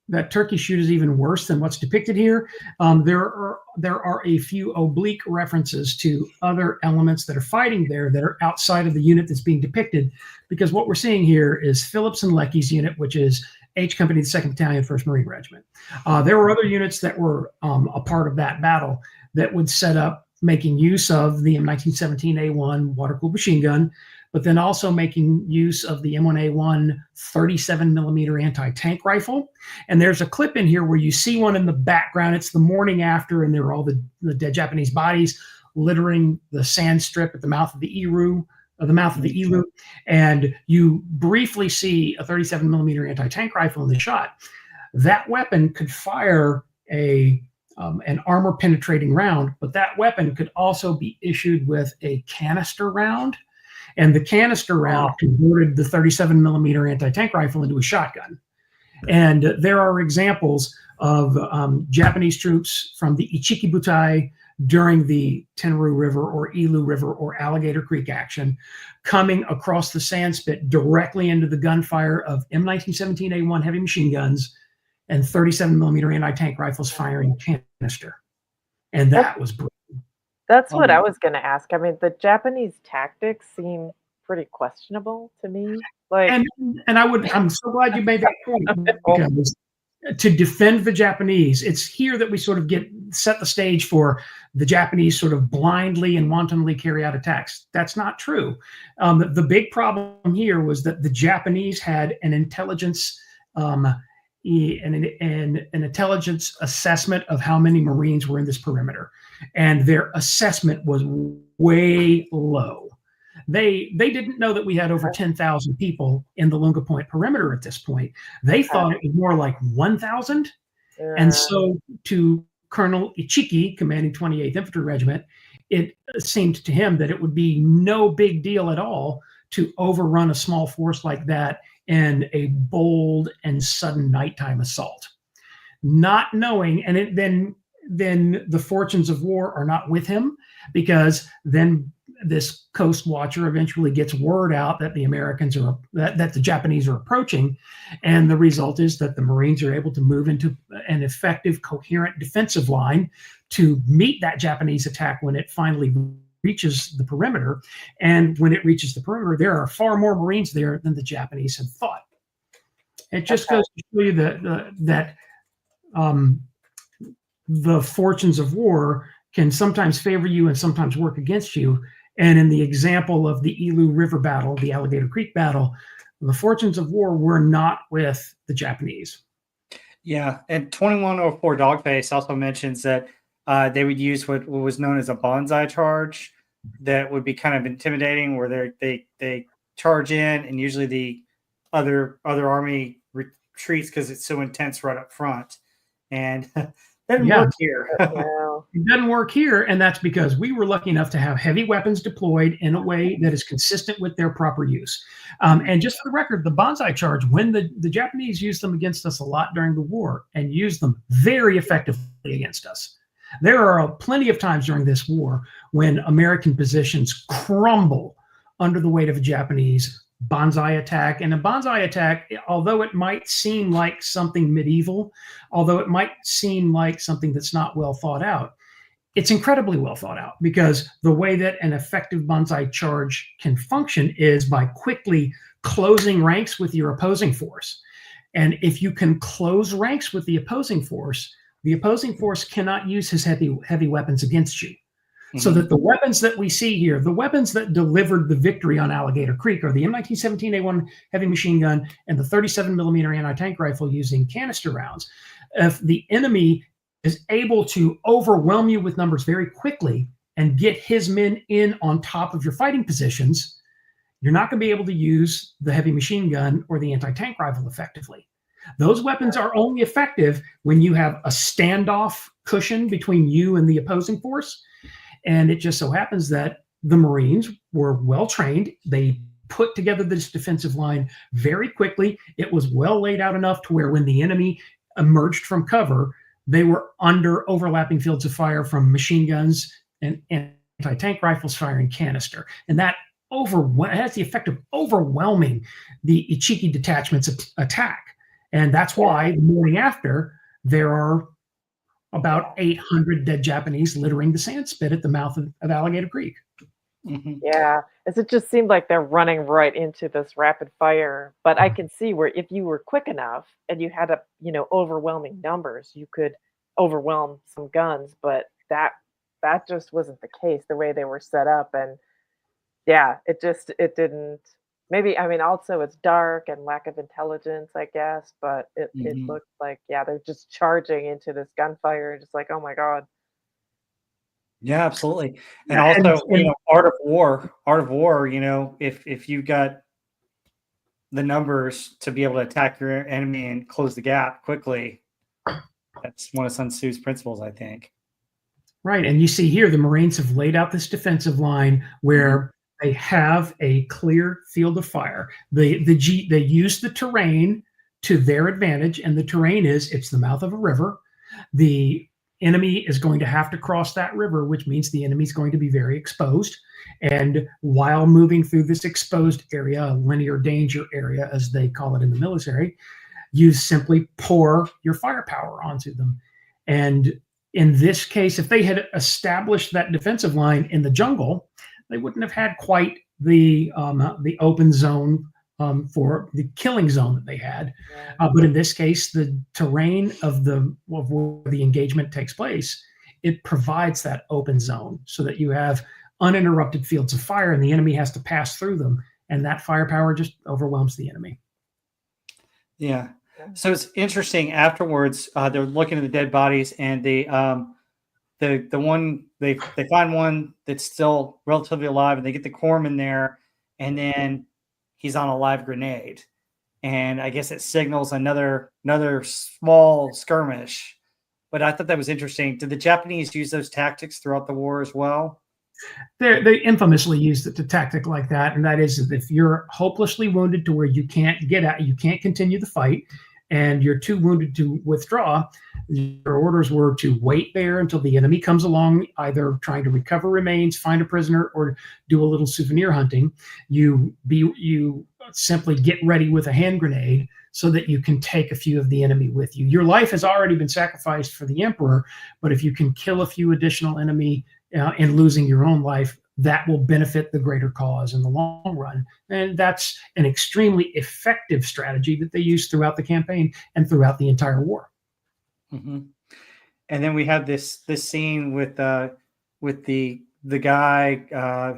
That turkey shoot is even worse than what's depicted here. There are a few oblique references to other elements that are fighting there that are outside of the unit that's being depicted, because what we're seeing here is Phillips and Leckie's unit, which is H Company, the 2nd Battalion, 1st Marine Regiment. There were other units that were a part of that battle that would set up making use of the M1917 A1 water-cooled machine gun, but then also making use of the M1A1 37 millimeter anti-tank rifle. And there's a clip in here where you see one in the background. It's the morning after, and there are all the dead Japanese bodies littering the sand strip at the mouth of the Ilu. And you briefly see a 37 millimeter anti-tank rifle in the shot. That weapon could fire an armor penetrating round, but that weapon could also be issued with a canister round. And the canister round converted the 37 millimeter anti-tank rifle into a shotgun. And there are examples of Japanese troops from the Ichiki Butai during the Tenarue River or Ilu River or Alligator Creek action coming across the sand spit directly into the gunfire of M1917A1 heavy machine guns and 37 millimeter anti-tank rifles firing canister. And that was brutal. That's what I was going to ask. I mean, the Japanese tactics seem pretty questionable to me. I'm so glad you made that point, because to defend the Japanese, it's here that we sort of get set the stage for the Japanese sort of blindly and wantonly carry out attacks. That's not true. The big problem here was that the Japanese had an intelligence an intelligence assessment of how many Marines were in this perimeter, and their assessment was way low. They didn't know that we had over 10,000 people in the Lunga Point perimeter at this point. They thought it was more like 1,000. And so to Colonel Ichiki, commanding 28th Infantry Regiment, it seemed to him that it would be no big deal at all to overrun a small force like that in a bold and sudden nighttime assault. Not knowing, and then the fortunes of war are not with him, because then this coast watcher eventually gets word out that that the Japanese are approaching, and the result is that the Marines are able to move into an effective, coherent defensive line to meet that Japanese attack when it finally reaches the perimeter. And when it reaches the perimeter, there are far more Marines there than the Japanese had thought. It just goes to show you that the fortunes of war can sometimes favor you and sometimes work against you. And in the example of the Elu River battle, the Alligator Creek battle, the fortunes of war were not with the Japanese. Yeah, and 2104 Dogface also mentions that they would use what was known as a bonsai charge that would be kind of intimidating, where they charge in, and usually the other army retreats because it's so intense right up front. And doesn't work here. It doesn't work here, and that's because we were lucky enough to have heavy weapons deployed in a way that is consistent with their proper use. And just for the record, the bonsai charge, when the Japanese used them against us a lot during the war, and used them very effectively against us. There are plenty of times during this war when American positions crumble under the weight of a Japanese bonsai attack. And a bonsai attack, although it might seem like something medieval, although it might seem like something that's not well thought out, it's incredibly well thought out, because the way that an effective bonsai charge can function is by quickly closing ranks with your opposing force. And if you can close ranks with the opposing force cannot use his heavy weapons against you. So that the weapons that we see here, the weapons that delivered the victory on Alligator Creek, are the M1917A1 heavy machine gun and the 37 millimeter anti-tank rifle using canister rounds. If the enemy is able to overwhelm you with numbers very quickly and get his men in on top of your fighting positions, you're not going to be able to use the heavy machine gun or the anti-tank rifle effectively. Those weapons are only effective when you have a standoff cushion between you and the opposing force. And it just so happens that the Marines were well trained. They put together this defensive line very quickly. It was well laid out enough to where when the enemy emerged from cover, they were under overlapping fields of fire from machine guns and anti-tank rifles firing canister. And that has the effect of overwhelming the Ichiki detachment's attack. And that's why the morning after, there are about 800 dead Japanese littering the sand spit at the mouth of Alligator Creek. Yeah, as it just seemed like they're running right into this rapid fire. But I can see where if you were quick enough and you had overwhelming numbers, you could overwhelm some guns. But that just wasn't the case the way they were set up. And yeah, it didn't. Maybe, I mean, also it's dark and lack of intelligence, I guess, but it looked like, they're just charging into this gunfire, just like, oh my God. Yeah, absolutely. And also, art of war, if you got the numbers to be able to attack your enemy and close the gap quickly, that's one of Sun Tzu's principles, I think. Right. And you see here, the Marines have laid out this defensive line where they have a clear field of fire. They use the terrain to their advantage, and the terrain it's the mouth of a river. The enemy is going to have to cross that river, which means the enemy is going to be very exposed. And while moving through this exposed area, a linear danger area, as they call it in the military, you simply pour your firepower onto them. And in this case, if they had established that defensive line in the jungle, they wouldn't have had quite the open zone for the killing zone that they had. But in this case, the terrain of where the engagement takes place it provides that open zone so that you have uninterrupted fields of fire and the enemy has to pass through them. And that firepower just overwhelms the enemy. Yeah. So it's interesting. Afterwards, they're looking at the dead bodies, and the one they find one that's still relatively alive, and they get the corpsman there, and then he's on a live grenade, and I guess it signals another small skirmish. But I thought that was interesting. Did the Japanese use those tactics throughout the war as well? They infamously used a tactic like that, and that is if you're hopelessly wounded to where you can't get out, you can't continue the fight, and you're too wounded to withdraw, your orders were to wait there until the enemy comes along, either trying to recover remains, find a prisoner, or do a little souvenir hunting. You simply get ready with a hand grenade so that you can take a few of the enemy with you. Your life has already been sacrificed for the emperor, but if you can kill a few additional enemy and losing your own life, that will benefit the greater cause in the long run. And that's an extremely effective strategy that they used throughout the campaign and throughout the entire war. Mm-hmm. And then we have this scene with the guy.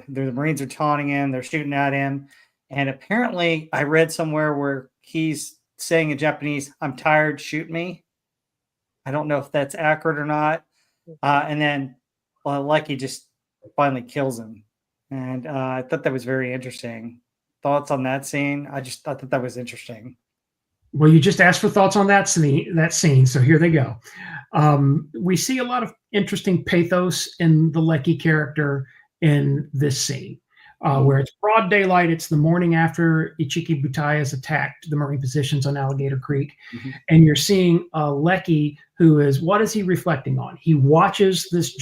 The Marines are taunting him. They're shooting at him. And apparently I read somewhere where he's saying in Japanese, "I'm tired, shoot me." I don't know if that's accurate or not. And then Leckie just finally kills him. And I thought that was very interesting. Thoughts on that scene? I thought that was interesting. Well, you just asked for thoughts on that scene, so here they go. We see a lot of interesting pathos in the Leckie character in this scene, where it's broad daylight. It's the morning after Ichiki Butai has attacked the Marine positions on Alligator Creek, and you're seeing Leckie, who is, what is he reflecting on? He watches this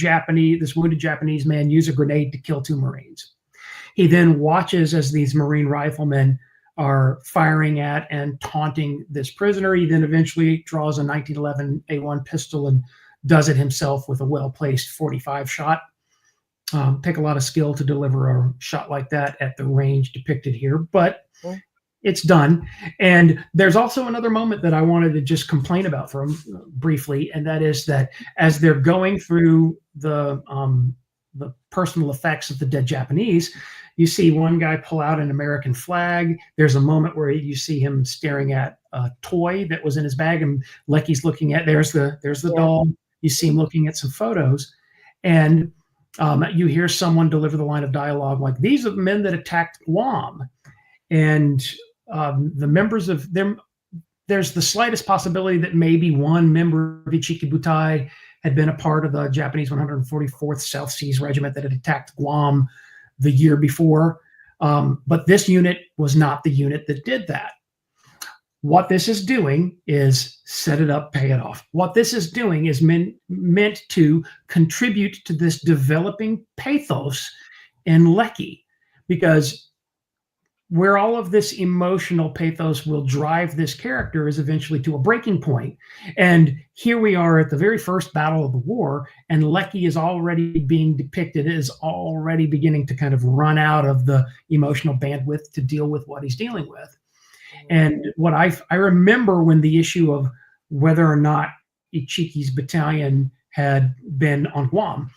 wounded Japanese man use a grenade to kill 2 Marines. He then watches as these Marine riflemen are firing at and taunting this prisoner. He then eventually draws a 1911 A1 pistol and does it himself with a well-placed 45 shot. Take a lot of skill to deliver a shot like that at the range depicted here, but it's done. And there's also another moment that I wanted to just complain about briefly, and that is that as they're going through the personal effects of the dead Japanese, you see one guy pull out an American flag. There's a moment where you see him staring at a toy that was in his bag, and Leckie's looking at, there's the doll. You see him looking at some photos, and you hear someone deliver the line of dialogue like, "These are the men that attacked Guam." And the members of them, there's the slightest possibility that maybe one member of Ichiki Butai had been a part of the Japanese 144th South Seas Regiment that had attacked Guam the year before. But this unit was not the unit that did that. What this is doing is set it up, pay it off. What this is doing is meant to contribute to this developing pathos in Leckie, because where all of this emotional pathos will drive this character is eventually to a breaking point. And here we are at the very first battle of the war, and Leckie is already being depicted as already beginning to kind of run out of the emotional bandwidth to deal with what he's dealing with. And what I remember when the issue of whether or not Ichiki's battalion had been on Guam,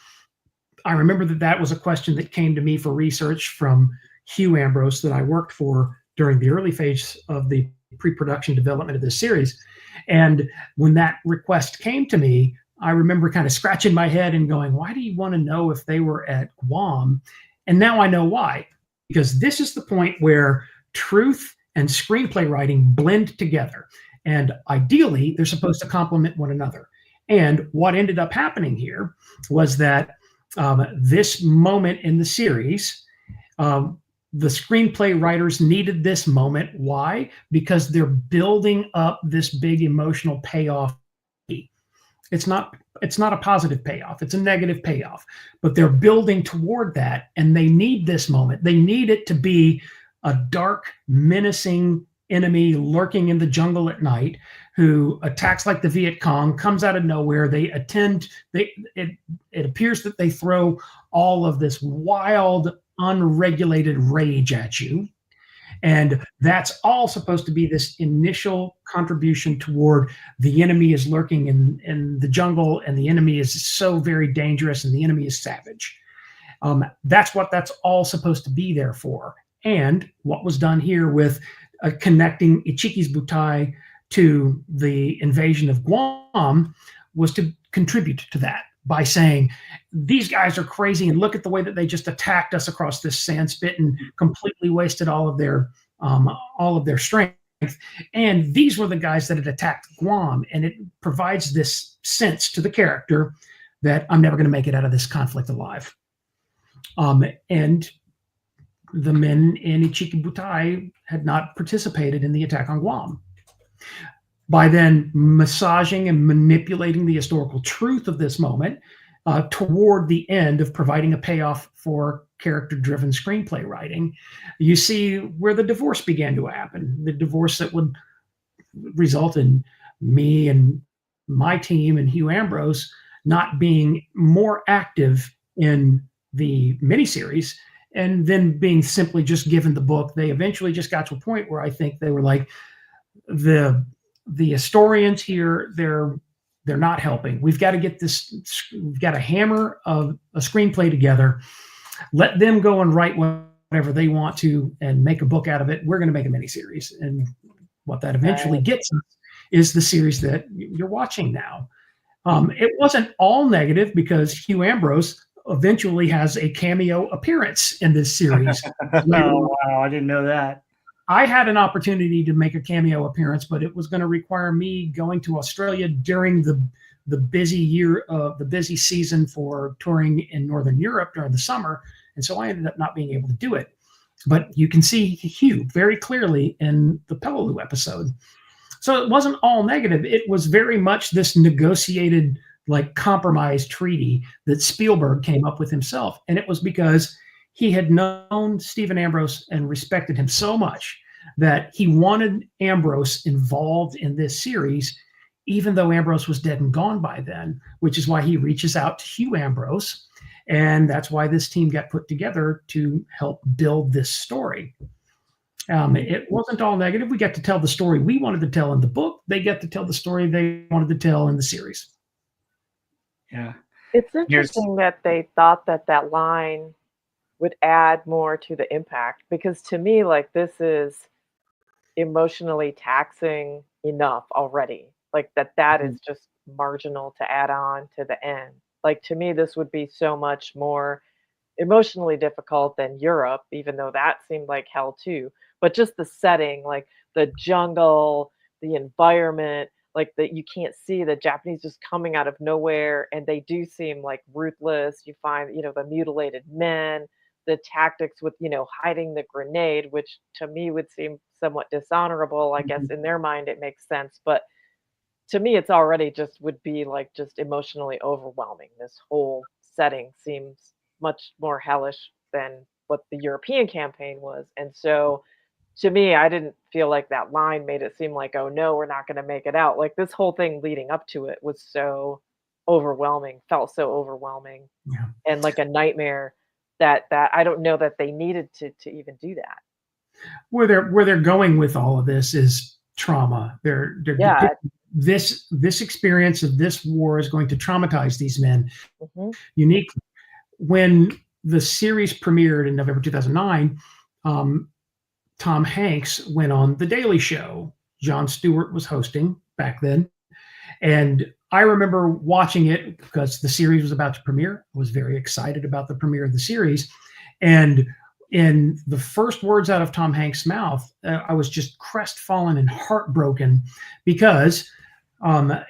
I remember that was a question that came to me for research from Hugh Ambrose that I worked for during the early phase of the pre-production development of this series. And when that request came to me, I remember kind of scratching my head and going, why do you want to know if they were at Guam? And now I know why, because this is the point where truth and screenplay writing blend together. And ideally, they're supposed to complement one another. And what ended up happening here was that this moment in the series, the screenplay writers needed this moment. Why? Because they're building up this big emotional payoff. It's not a positive payoff. It's a negative payoff. But they're building toward that, and they need this moment. They need it to be a dark, menacing enemy lurking in the jungle at night who attacks like the Viet Cong, comes out of nowhere. It appears that they throw all of this wild, unregulated rage at you. And that's all supposed to be this initial contribution toward the enemy is lurking in the jungle, and the enemy is so very dangerous, and the enemy is savage. That's what that's all supposed to be there for. And what was done here with connecting Ichiki's Butai to the invasion of Guam was to contribute to that by saying, these guys are crazy, and look at the way that they just attacked us across this sand spit and completely wasted all of their strength. And these were the guys that had attacked Guam, and it provides this sense to the character that I'm never going to make it out of this conflict alive. And the men in Ichiki Butai had not participated in the attack on Guam. By then massaging and manipulating the historical truth of this moment toward the end of providing a payoff for character-driven screenplay writing, you see where the divorce began to happen. The divorce that would result in me and my team and Hugh Ambrose not being more active in the miniseries, and then being simply just given the book. They eventually just got to a point where I think they were like, the historians here, they're not helping. We've got to get this, we've got to hammer a screenplay together, let them go and write whatever they want to and make a book out of it. We're going to make a miniseries. And what that eventually gets us is the series that you're watching now. It wasn't all negative, because Hugh Ambrose eventually has a cameo appearance in this series. Oh, wow, I didn't know that. I had an opportunity to make a cameo appearance, but it was going to require me going to Australia during the busy season for touring in Northern Europe during the summer. And so I ended up not being able to do it. But you can see Hugh very clearly in the Peleliu episode. So it wasn't all negative. It was very much this negotiated, like, compromise treaty that Spielberg came up with himself. And it was because he had known Stephen Ambrose and respected him so much that he wanted Ambrose involved in this series, even though Ambrose was dead and gone by then, which is why he reaches out to Hugh Ambrose. And that's why this team got put together to help build this story. It wasn't all negative. We got to tell the story we wanted to tell in the book. They get to tell the story they wanted to tell in the series. Yeah. It's interesting that they thought that line would add more to the impact, because to me, like, this is emotionally taxing enough already. Like, that is just marginal to add on to the end. Like, to me, this would be so much more emotionally difficult than Europe, even though that seemed like hell too. But just the setting, like the jungle, the environment, like that you can't see the Japanese just coming out of nowhere, and they do seem like ruthless. You find, the mutilated men, the tactics with, hiding the grenade, which to me would seem somewhat dishonorable. I guess in their mind it makes sense, but to me it's already just would be like just emotionally overwhelming. This whole setting seems much more hellish than what the European campaign was. And so to me, I didn't feel like that line made it seem like, oh no, we're not going to make it out. Like, this whole thing leading up to it was so overwhelming, felt so overwhelming, and like a nightmare that I don't know that they needed to even do that. Where they're going with all of this is trauma. They're this experience of this war is going to traumatize these men uniquely. When the series premiered in November 2009, Tom Hanks went on The Daily Show. Jon Stewart was hosting back then. And I remember watching it because the series was about to premiere. I was very excited about the premiere of the series. And in the first words out of Tom Hanks' mouth, I was just crestfallen and heartbroken, because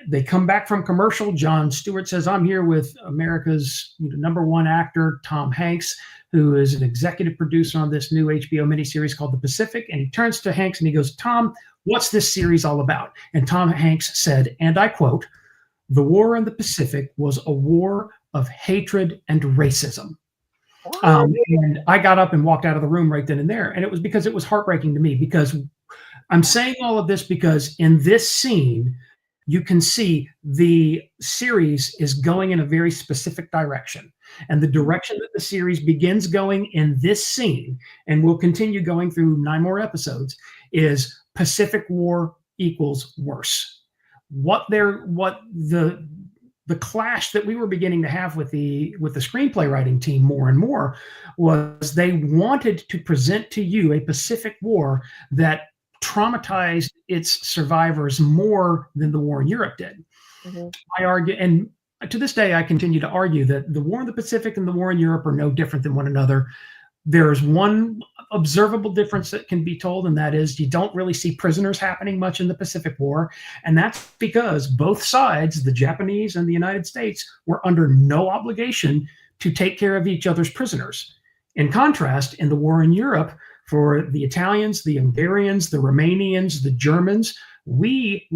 they come back from commercial. Jon Stewart says, I'm here with America's #1 actor, Tom Hanks, who is an executive producer on this new HBO miniseries called The Pacific. And he turns to Hanks and he goes, Tom, what's this series all about? And Tom Hanks said, and I quote, "The war in the Pacific was a war of hatred and racism." And I got up and walked out of the room right then and there. And it was because it was heartbreaking to me, because I'm saying all of this because in this scene, you can see the series is going in a very specific direction. And the direction that the series begins going in this scene, and will continue going through 9 more episodes, is Pacific War equals worse. What the clash that we were beginning to have with the screenplay writing team more and more was they wanted to present to you a Pacific War that traumatized its survivors more than the war in Europe did. Mhm. I argue, and to this day, I continue to argue that the war in the Pacific and the war in Europe are no different than one another. There's one observable difference that can be told, and that is you don't really see prisoners happening much in the Pacific War. And that's because both sides, the Japanese and the United States, were under no obligation to take care of each other's prisoners. In contrast, in the war in Europe, for the Italians, the Hungarians, the Romanians, the Germans, we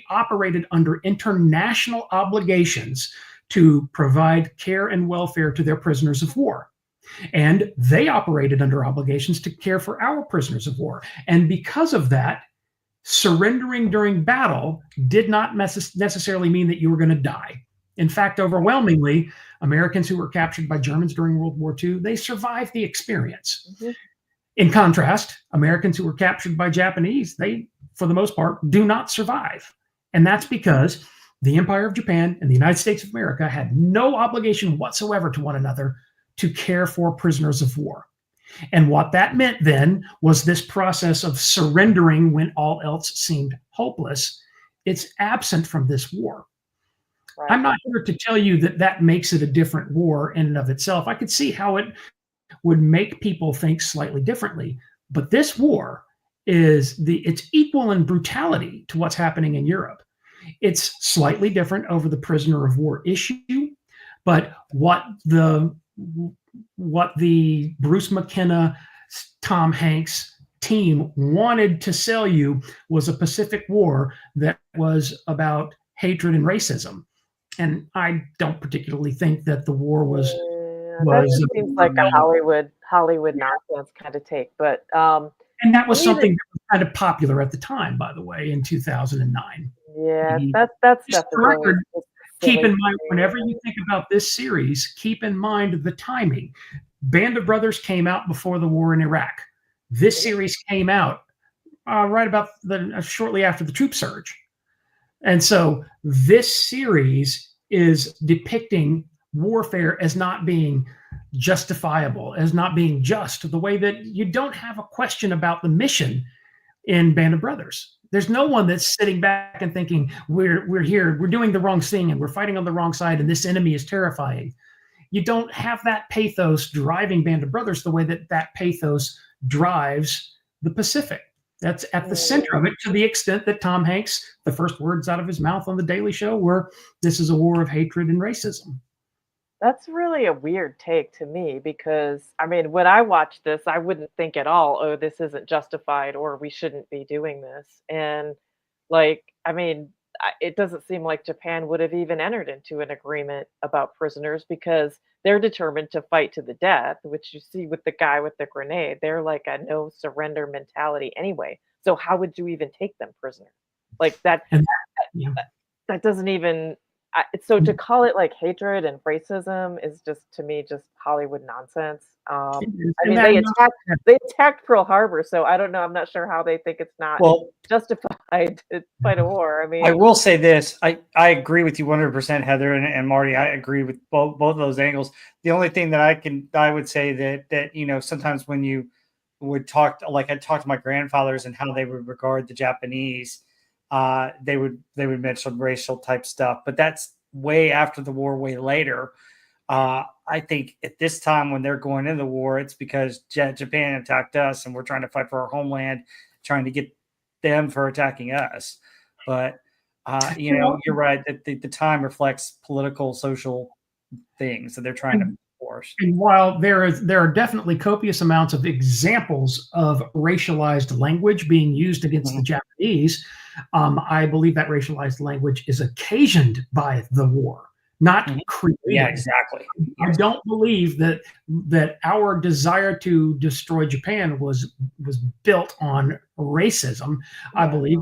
operated under international obligations to provide care and welfare to their prisoners of war. And they operated under obligations to care for our prisoners of war. And because of that, surrendering during battle did not necessarily mean that you were going to die. In fact, overwhelmingly, Americans who were captured by Germans during World War II, they survived the experience. Mm-hmm. In contrast, Americans who were captured by Japanese, they, for the most part, do not survive. And that's because the Empire of Japan and the United States of America had no obligation whatsoever to one another to care for prisoners of war. And what that meant then was this process of surrendering when all else seemed hopeless. It's absent from this war. Right. I'm not here to tell you that that makes it a different war in and of itself. I could see how it would make people think slightly differently. But this war it's equal in brutality to what's happening in Europe. It's slightly different over the prisoner of war issue, but what the Bruce McKenna, Tom Hanks team wanted to sell you was a Pacific War that was about hatred and racism. And I don't particularly think that the war was. That seems like a Hollywood nonsense kind of take, but and that was something that was kind of popular at the time, by the way, in 2009. Yeah, that's definitely. Keep in mind, whenever you think about this series, keep in mind the timing. Band of Brothers came out before the war in Iraq. This series came out right about shortly after the troop surge. And so this series is depicting warfare as not being justifiable, as not being just, the way that you don't have a question about the mission in Band of Brothers. There's no one that's sitting back and thinking, we're here, we're doing the wrong thing, and we're fighting on the wrong side, and this enemy is terrifying. You don't have that pathos driving Band of Brothers the way that pathos drives the Pacific. That's at the center of it, to the extent that Tom Hanks, the first words out of his mouth on The Daily Show were, "This is a war of hatred and racism." That's really a weird take to me, because, I mean, when I watch this, I wouldn't think at all, oh, this isn't justified, or we shouldn't be doing this. And, like, I mean, it doesn't seem like Japan would have even entered into an agreement about prisoners, because they're determined to fight to the death, which you see with the guy with the grenade. They're like a no surrender mentality anyway. So how would you even take them prisoner? Like that doesn't even. So to call it like hatred and racism is just, to me, just Hollywood nonsense. I mean, they attacked Pearl Harbor, so I don't know. I'm not sure how they think it's not justified to fight a war. I mean, I will say this: I agree with you 100%, Heather and Marty. I agree with both of those angles. The only thing that I would say that sometimes when you would talk, like I talked to my grandfathers and how they would regard the Japanese. They would mention racial type stuff, but that's way after the war, way later. I think at this time when they're going into the war, it's because Japan attacked us and we're trying to fight for our homeland, trying to get them for attacking us. But you're right that the time reflects political, social things that they're trying to force. And while there are definitely copious amounts of examples of racialized language being used against the Japanese, I believe that racialized language is occasioned by the war, not created. Yeah, exactly. I don't believe that our desire to destroy Japan was built on racism. I believe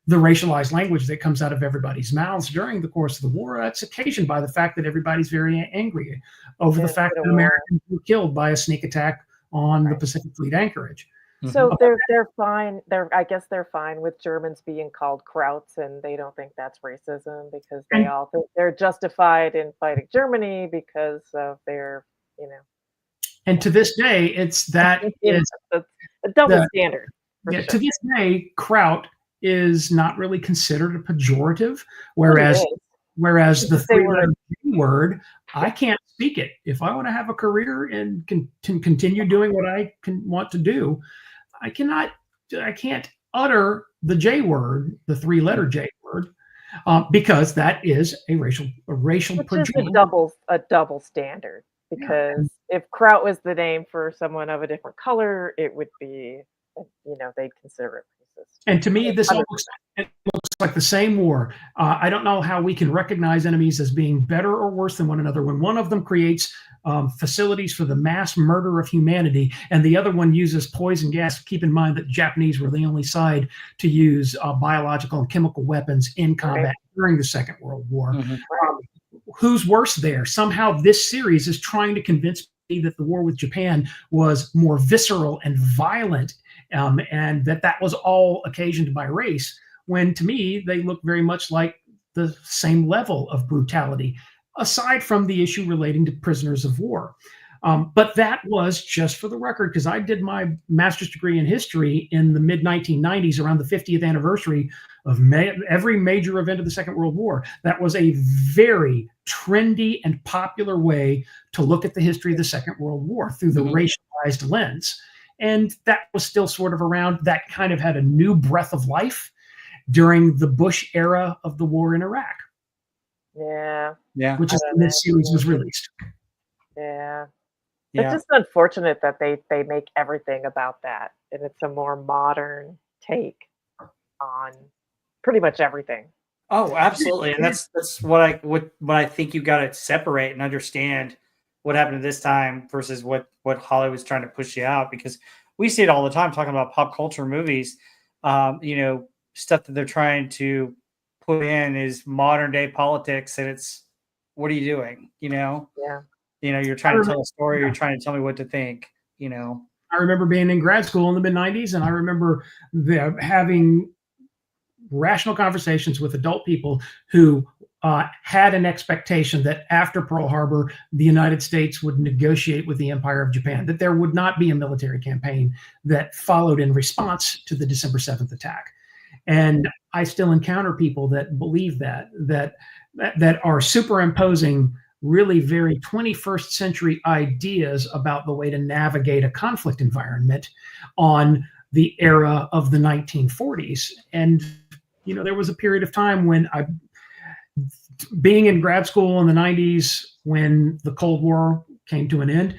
the racialized language that comes out of everybody's mouths during the course of the war, that's occasioned by the fact that everybody's very angry over the fact that Americans were killed by a sneak attack on the Pacific Fleet anchorage. So they're fine. I guess they're fine with Germans being called Krauts, and they don't think that's racism because they all think they're justified in fighting Germany because of their, And to this day, it's a double standard. Yeah, to this day, Kraut is not really considered a pejorative, whereas the three-letter G word, I can't speak it. If I want to have a career and continue doing what I want to do, I can't utter the J word, the three-letter J word, because that is a racial Which is a double standard. Because if Kraut was the name for someone of a different color, it would be, they'd consider it racist. And to me, it looks like the same war. I don't know how we can recognize enemies as being better or worse than one another when one of them creates facilities for the mass murder of humanity and the other one uses poison gas. Keep in mind that the Japanese were the only side to use biological and chemical weapons in combat during the Second World War. Who's worse there? Somehow this series is trying to convince me that the war with Japan was more visceral and violent, and that was all occasioned by race, when to me they look very much like the same level of brutality, aside from the issue relating to prisoners of war. But that was just for the record, because I did my master's degree in history in the mid-1990s, around the 50th anniversary of every major event of the Second World War. That was a very trendy and popular way to look at the history of the Second World War through the racialized lens. And that was still sort of around. That kind of had a new breath of life during the Bush era of the war in Iraq. Yeah. Which is when this series was released. Yeah. It's just unfortunate that they make everything about that, and it's a more modern take on pretty much everything. Oh, absolutely, and that's what I think you got to separate and understand what happened at this time versus what Hollywood's trying to push you out, because we see it all the time talking about pop culture movies. Stuff that they're trying to put in is modern day politics, and it's, what are you doing? You're trying to tell a story. You're trying to tell me what to think. I remember being in grad school in the mid-90s, and I remember having rational conversations with adult people who had an expectation that after Pearl Harbor, the United States would negotiate with the Empire of Japan, that there would not be a military campaign that followed in response to the December 7th attack. And I still encounter people that believe that are superimposing really very 21st century ideas about the way to navigate a conflict environment on the era of the 1940s. And, there was a period of time when being in grad school in the 90s, when the Cold War came to an end,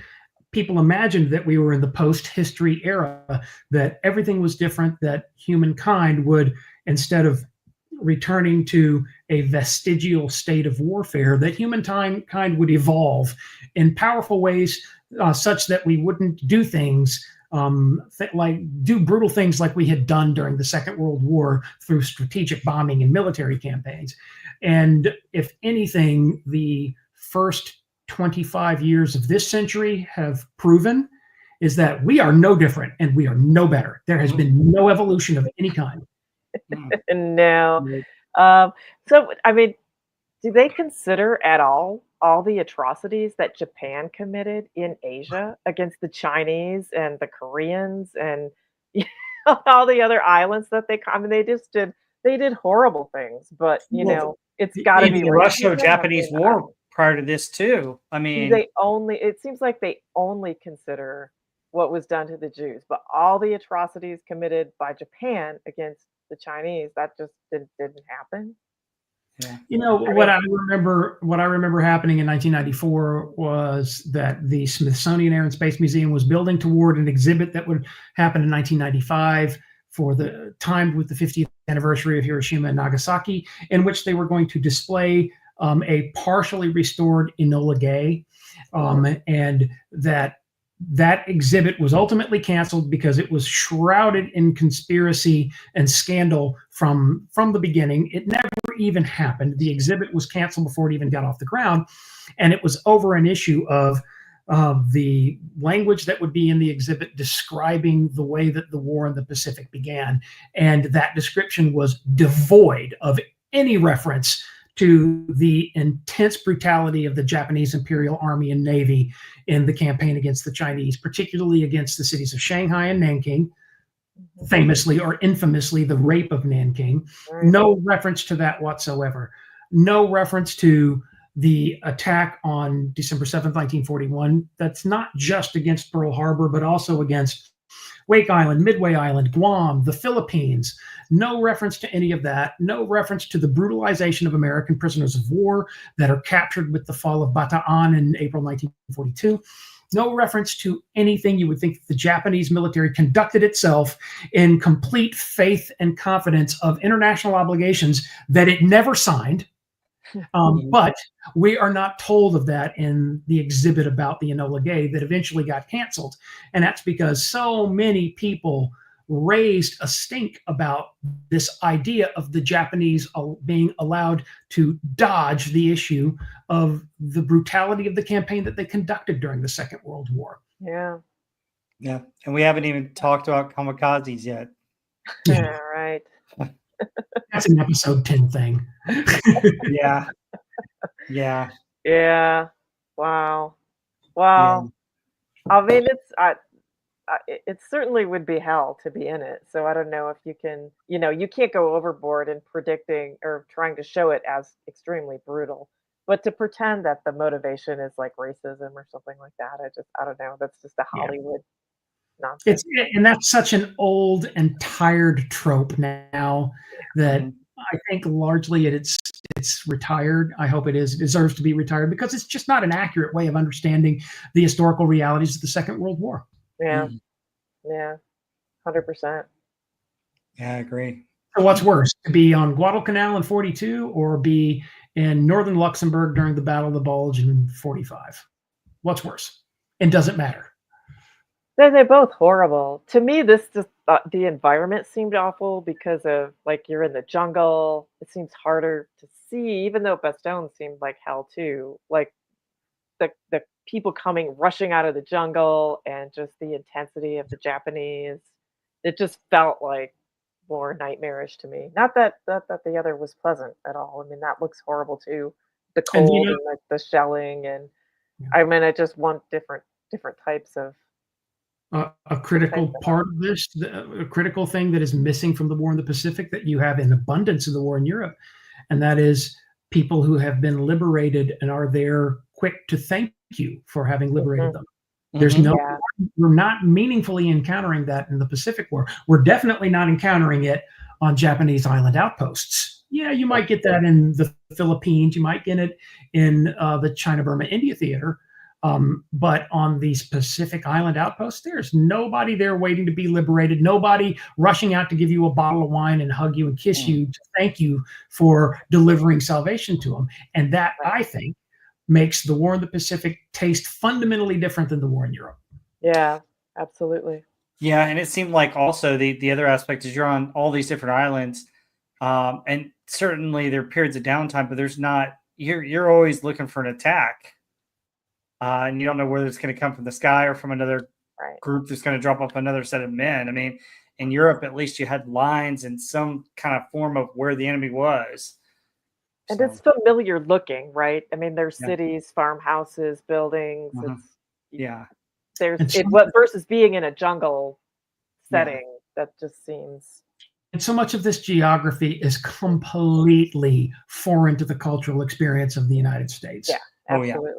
people imagined that we were in the post-history era, that everything was different, that humankind would, instead of returning to a vestigial state of warfare, that humankind would evolve in powerful ways, such that we wouldn't do things do brutal things like we had done during the Second World War through strategic bombing and military campaigns. And if anything, the first 25 years of this century have proven is that we are no different and we are no better. There has been no evolution of any kind. No. So, do they consider at all the atrocities that Japan committed in Asia against the Chinese and the Koreans and all the other islands that they did horrible things, but it's got to be the Russo-Japanese War prior to this too. It seems like they only consider what was done to the Jews, but all the atrocities committed by Japan against the Chinese, that just didn't happen. Yeah. What I remember happening in 1994 was that the Smithsonian Air and Space Museum was building toward an exhibit that would happen in 1995 for the time with the 50th anniversary of Hiroshima and Nagasaki, in which they were going to display a partially restored Enola Gay, and that that exhibit was ultimately canceled because it was shrouded in conspiracy and scandal from the beginning. It never even happened. The exhibit was canceled before it even got off the ground, and it was over an issue of the language that would be in the exhibit describing the way that the war in the Pacific began, and that description was devoid of any reference to the intense brutality of the Japanese Imperial Army and Navy in the campaign against the Chinese, particularly against the cities of Shanghai and Nanking, famously or infamously the rape of Nanking. No reference to that whatsoever. No reference to the attack on December 7th, 1941. That's not just against Pearl Harbor, but also against Wake Island, Midway Island, Guam, the Philippines. No reference to any of that. No reference to the brutalization of American prisoners of war that are captured with the fall of Bataan in April 1942. No reference to anything you would think the Japanese military conducted itself in complete faith and confidence of international obligations that it never signed. But we are not told of that in the exhibit about the Enola Gay that eventually got canceled. And that's because so many people raised a stink about this idea of the Japanese being allowed to dodge the issue of the brutality of the campaign that they conducted during the Second World War. Yeah. Yeah. And we haven't even talked about kamikazes yet. Yeah, right. That's an episode 10 thing. Yeah. Yeah. Yeah. Wow. Wow. I mean, it certainly would be hell to be in it. So I don't know if you can, you can't go overboard in predicting or trying to show it as extremely brutal. But to pretend that the motivation is like racism or something like that, I don't know. That's just a Hollywood nonsense. And that's such an old and tired trope now that I think largely it's retired. I hope it deserves to be retired because it's just not an accurate way of understanding the historical realities of the Second World War. Yeah. Yeah. 100%. Yeah, I agree. So what's worse, to be on Guadalcanal in 42 or be in northern Luxembourg during the Battle of the Bulge in 45? What's worse? It doesn't matter. They're both horrible. To me, this just the environment seemed awful because of like you're in the jungle. It seems harder to see, even though Bastogne seemed like hell too. Like the people rushing out of the jungle and just the intensity of the Japanese. It just felt like more nightmarish to me. Not that the other was pleasant at all. I mean, that looks horrible too. The cold and like the shelling, and I mean, I just want different types of. A critical part of this, a critical thing that is missing from the war in the Pacific that you have in abundance in the war in Europe, and that is people who have been liberated and are there quick to thank you for having liberated them. There's we're not meaningfully encountering that in the Pacific War. We're definitely not encountering it on Japanese island outposts. Yeah, you might get that in the Philippines. You might get it in the China-Burma-India theater. But on these Pacific Island outposts, there's nobody there waiting to be liberated, nobody rushing out to give you a bottle of wine and hug you and kiss you to thank you for delivering salvation to them. And that, I think, makes the war in the Pacific taste fundamentally different than the war in Europe. Yeah, absolutely. Yeah, and it seemed like also the other aspect is you're on all these different islands, and certainly there are periods of downtime, but there's not, you're always looking for an attack. And you don't know whether it's going to come from the sky or from another group that's going to drop off another set of men. I mean, in Europe, at least you had lines and some kind of form of where the enemy was. And it's familiar looking, right? I mean, there's cities, farmhouses, buildings. Versus being in a jungle setting, that just seems. And so much of this geography is completely foreign to the cultural experience of the United States. Yeah. Absolutely.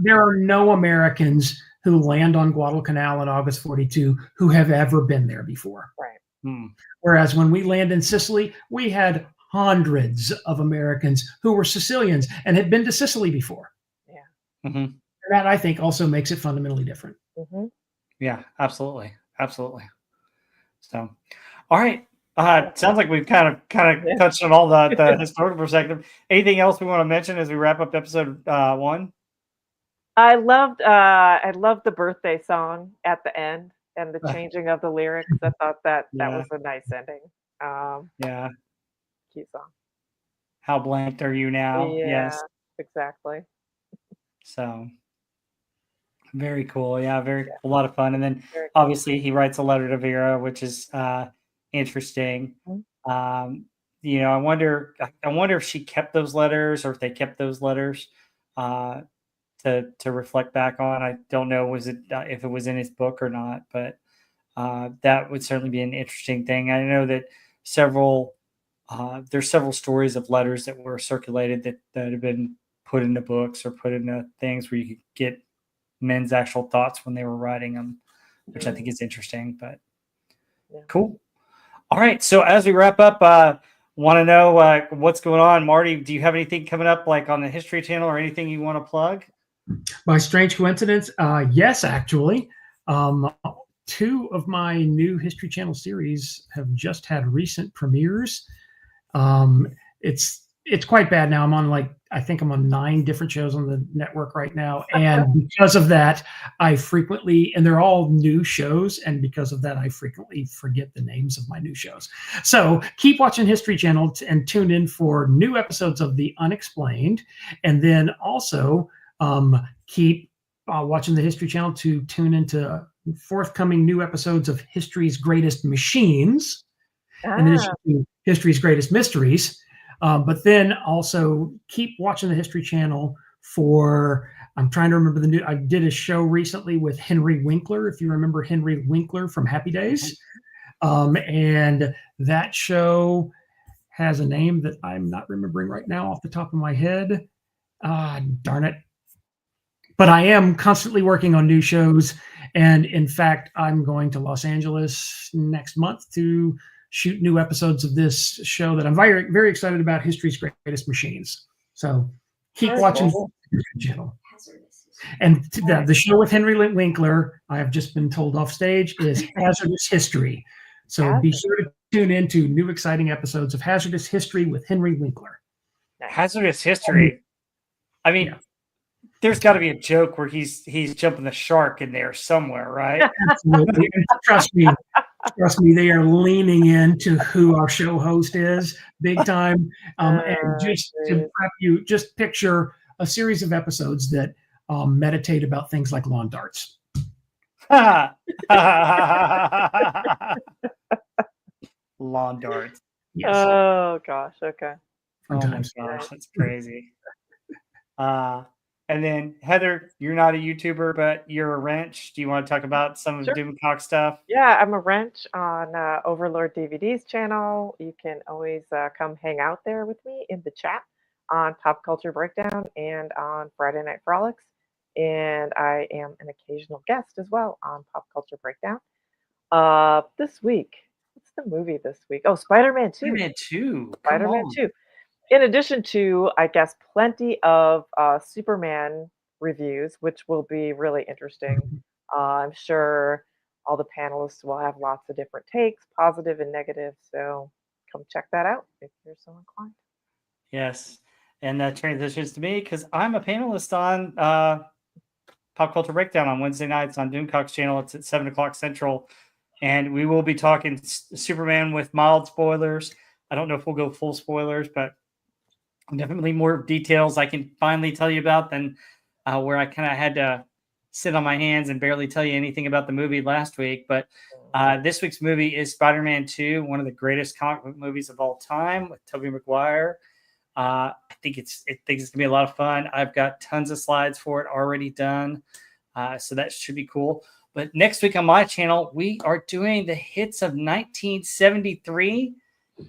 There are no Americans who land on Guadalcanal in August 42 who have ever been there before. Right. Whereas when we land in Sicily, we had hundreds of Americans who were Sicilians and had been to Sicily before. Yeah. And that, I think, also makes it fundamentally different. Yeah, absolutely. Absolutely. So, all right. Sounds like we've kind of touched on all the historical perspective. Anything else we want to mention as we wrap up episode 1? I loved the birthday song at the end and the Uh, changing of the lyrics. I thought that yeah, was a nice ending. Um, yeah. Cute song. How blanked are you now? Yeah, Yes. exactly. So very cool. Yeah, Yeah, a lot of fun. And then very cool. obviously he writes a letter to Vera, which is interesting. Mhm. Um, you know, I wonder if she kept those letters or if they kept those letters uh, to reflect back on. I don't know was it if it was in his book or not, but that would certainly be an interesting thing. I know that several there's several stories of letters that were circulated that have been put into books or put into things where you could get men's actual thoughts when they were writing them, which I think Mhm. is interesting. But Yeah. cool. All right. So as we wrap up, want to know what's going on, Marty? Do you have anything coming up like on the History Channel or anything you want to plug? By strange coincidence, yes, actually. Um, two of my new History Channel series have just had recent premieres. Um, it's quite bad now. I'm on like I think I'm on 9 different shows on the network right now, and because of that, I frequently and they're all new shows, and because of that, I frequently forget the names of my new shows. So keep watching History Channel and tune in for new episodes of The Unexplained, and then also keep watching the History Channel to tune into forthcoming new episodes of History's Greatest Machines in addition Ah, to History's Greatest Mysteries. But then also keep watching the History Channel for. I'm trying to remember the new. I did a show recently with Henry Winkler, if you remember Henry Winkler from Happy Days, and that show has a name that I'm not remembering right now off the top of my head. Darn it! But I am constantly working on new shows. And in fact, I'm going to Los Angeles next month to shoot new episodes of this show that I'm very, very excited about, History's Greatest Machines. So keep very watching cool. the channel. And the show with Henry Winkler, I have just been told off stage, is Hazardous History. So be Hazard. sure to tune in to new exciting episodes of Hazardous History with Henry Winkler. Nice. Hazardous History. I mean, Yeah. there's got to be a joke where he's jumping the shark in there somewhere, right? Absolutely. And trust me, they are leaning into who our show host is big time. And just to Geez. prep you, just picture a series of episodes that meditate about things like lawn darts. Lawn darts. Yes, Oh gosh. Okay. fun Oh my times. gosh, that's crazy. And then Heather, you're not a YouTuber, but you're a wrench. Do you want to talk about some of Sure. Doomcock stuff? Yeah, I'm a wrench on Overlord DVD's channel. You can always come hang out there with me in the chat on Pop Culture Breakdown and on Friday Night Frolics. And I am an occasional guest as well on Pop Culture Breakdown. This week, what's the movie this week? Oh, Spider-Man 2. Spider-Man 2. Come Spider-Man on. 2. In addition to, I guess, plenty of Superman reviews, which will be really interesting. I'm sure all the panelists will have lots of different takes, positive and negative. So come check that out if you're so inclined. Yes. And that transitions to me because I'm a panelist on Pop Culture Breakdown on Wednesday nights on Doomcock's channel. It's at 7 o'clock Central. And we will be talking Superman with mild spoilers. I don't know if we'll go full spoilers, but definitely more details I can finally tell you about than where I kind of had to sit on my hands and barely tell you anything about the movie last week. But this week's movie is Spider-Man 2, one of the greatest comic book movies of all time with Tobey Maguire. I think it's going to be a lot of fun. I've got tons of slides for it already done. So that should be cool. But next week on my channel, we are doing the hits of 1973.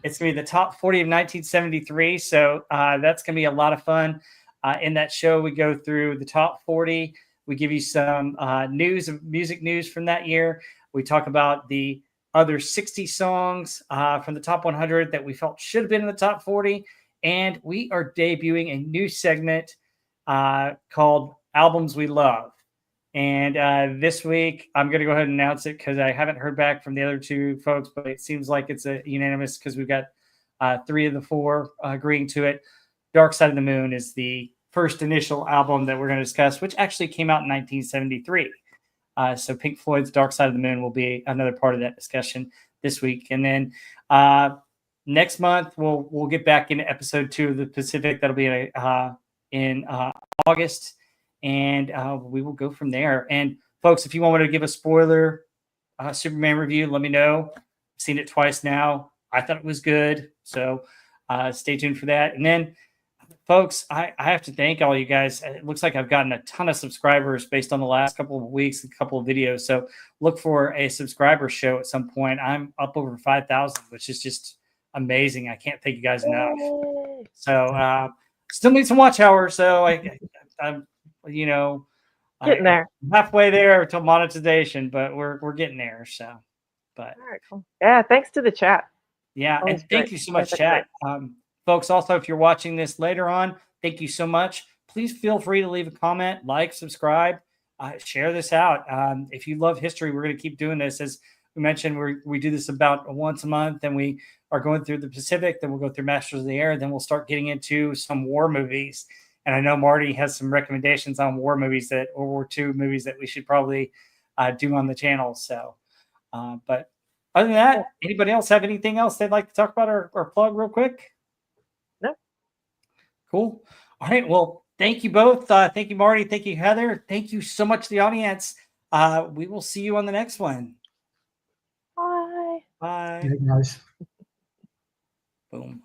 It's going to be the top 40 of 1973. So that's going to be a lot of fun. In that show, we go through the top 40. We give you some music news from that year. We talk about the other 60 songs from the top 100 that we felt should have been in the top 40. And we are debuting a new segment called Albums We Love. And this week, I'm going to go ahead and announce it because I haven't heard back from the other two folks, but it seems like it's a unanimous because we've got 3 of the 4 agreeing to it. Dark Side of the Moon is the first initial album that we're going to discuss, which actually came out in 1973. So Pink Floyd's Dark Side of the Moon will be another part of that discussion this week. And then next month, we'll get back into episode 2 of the Pacific. That'll be in August. And we will go from there. And folks, if you want me to give a spoiler Superman review, let me know. I've seen it twice now. I thought it was good. So stay tuned for that. And then, folks, I have to thank all you guys. It looks like I've gotten a ton of subscribers based on the last couple of weeks, a couple of videos. So look for a subscriber show at some point. I'm up over 5,000, which is just amazing. I can't thank you guys enough. So still need some watch hours. So I'm getting there. I'm halfway there to monetization, but we're getting there. So, but all right, cool. Yeah, thanks to the chat. Yeah, and thank you so much, chat. Folks, also, if you're watching this later on, thank you so much. Please feel free to leave a comment, like, subscribe, share this out. If you love history, we're going to keep doing this. As we mentioned, we do this about once a month, and we are going through the Pacific, then we'll go through Masters of the Air, then we'll start getting into some war movies. And I know Marty has some recommendations on war movies, that World War II movies that we should probably do on the channel. So, but other than that, anybody else have anything else they'd like to talk about or plug real quick? No. Cool. All right. Well, thank you both. Thank you, Marty. Thank you, Heather. Thank you so much to the audience. We will see you on the next one. Bye. Bye. Hey, guys. Boom.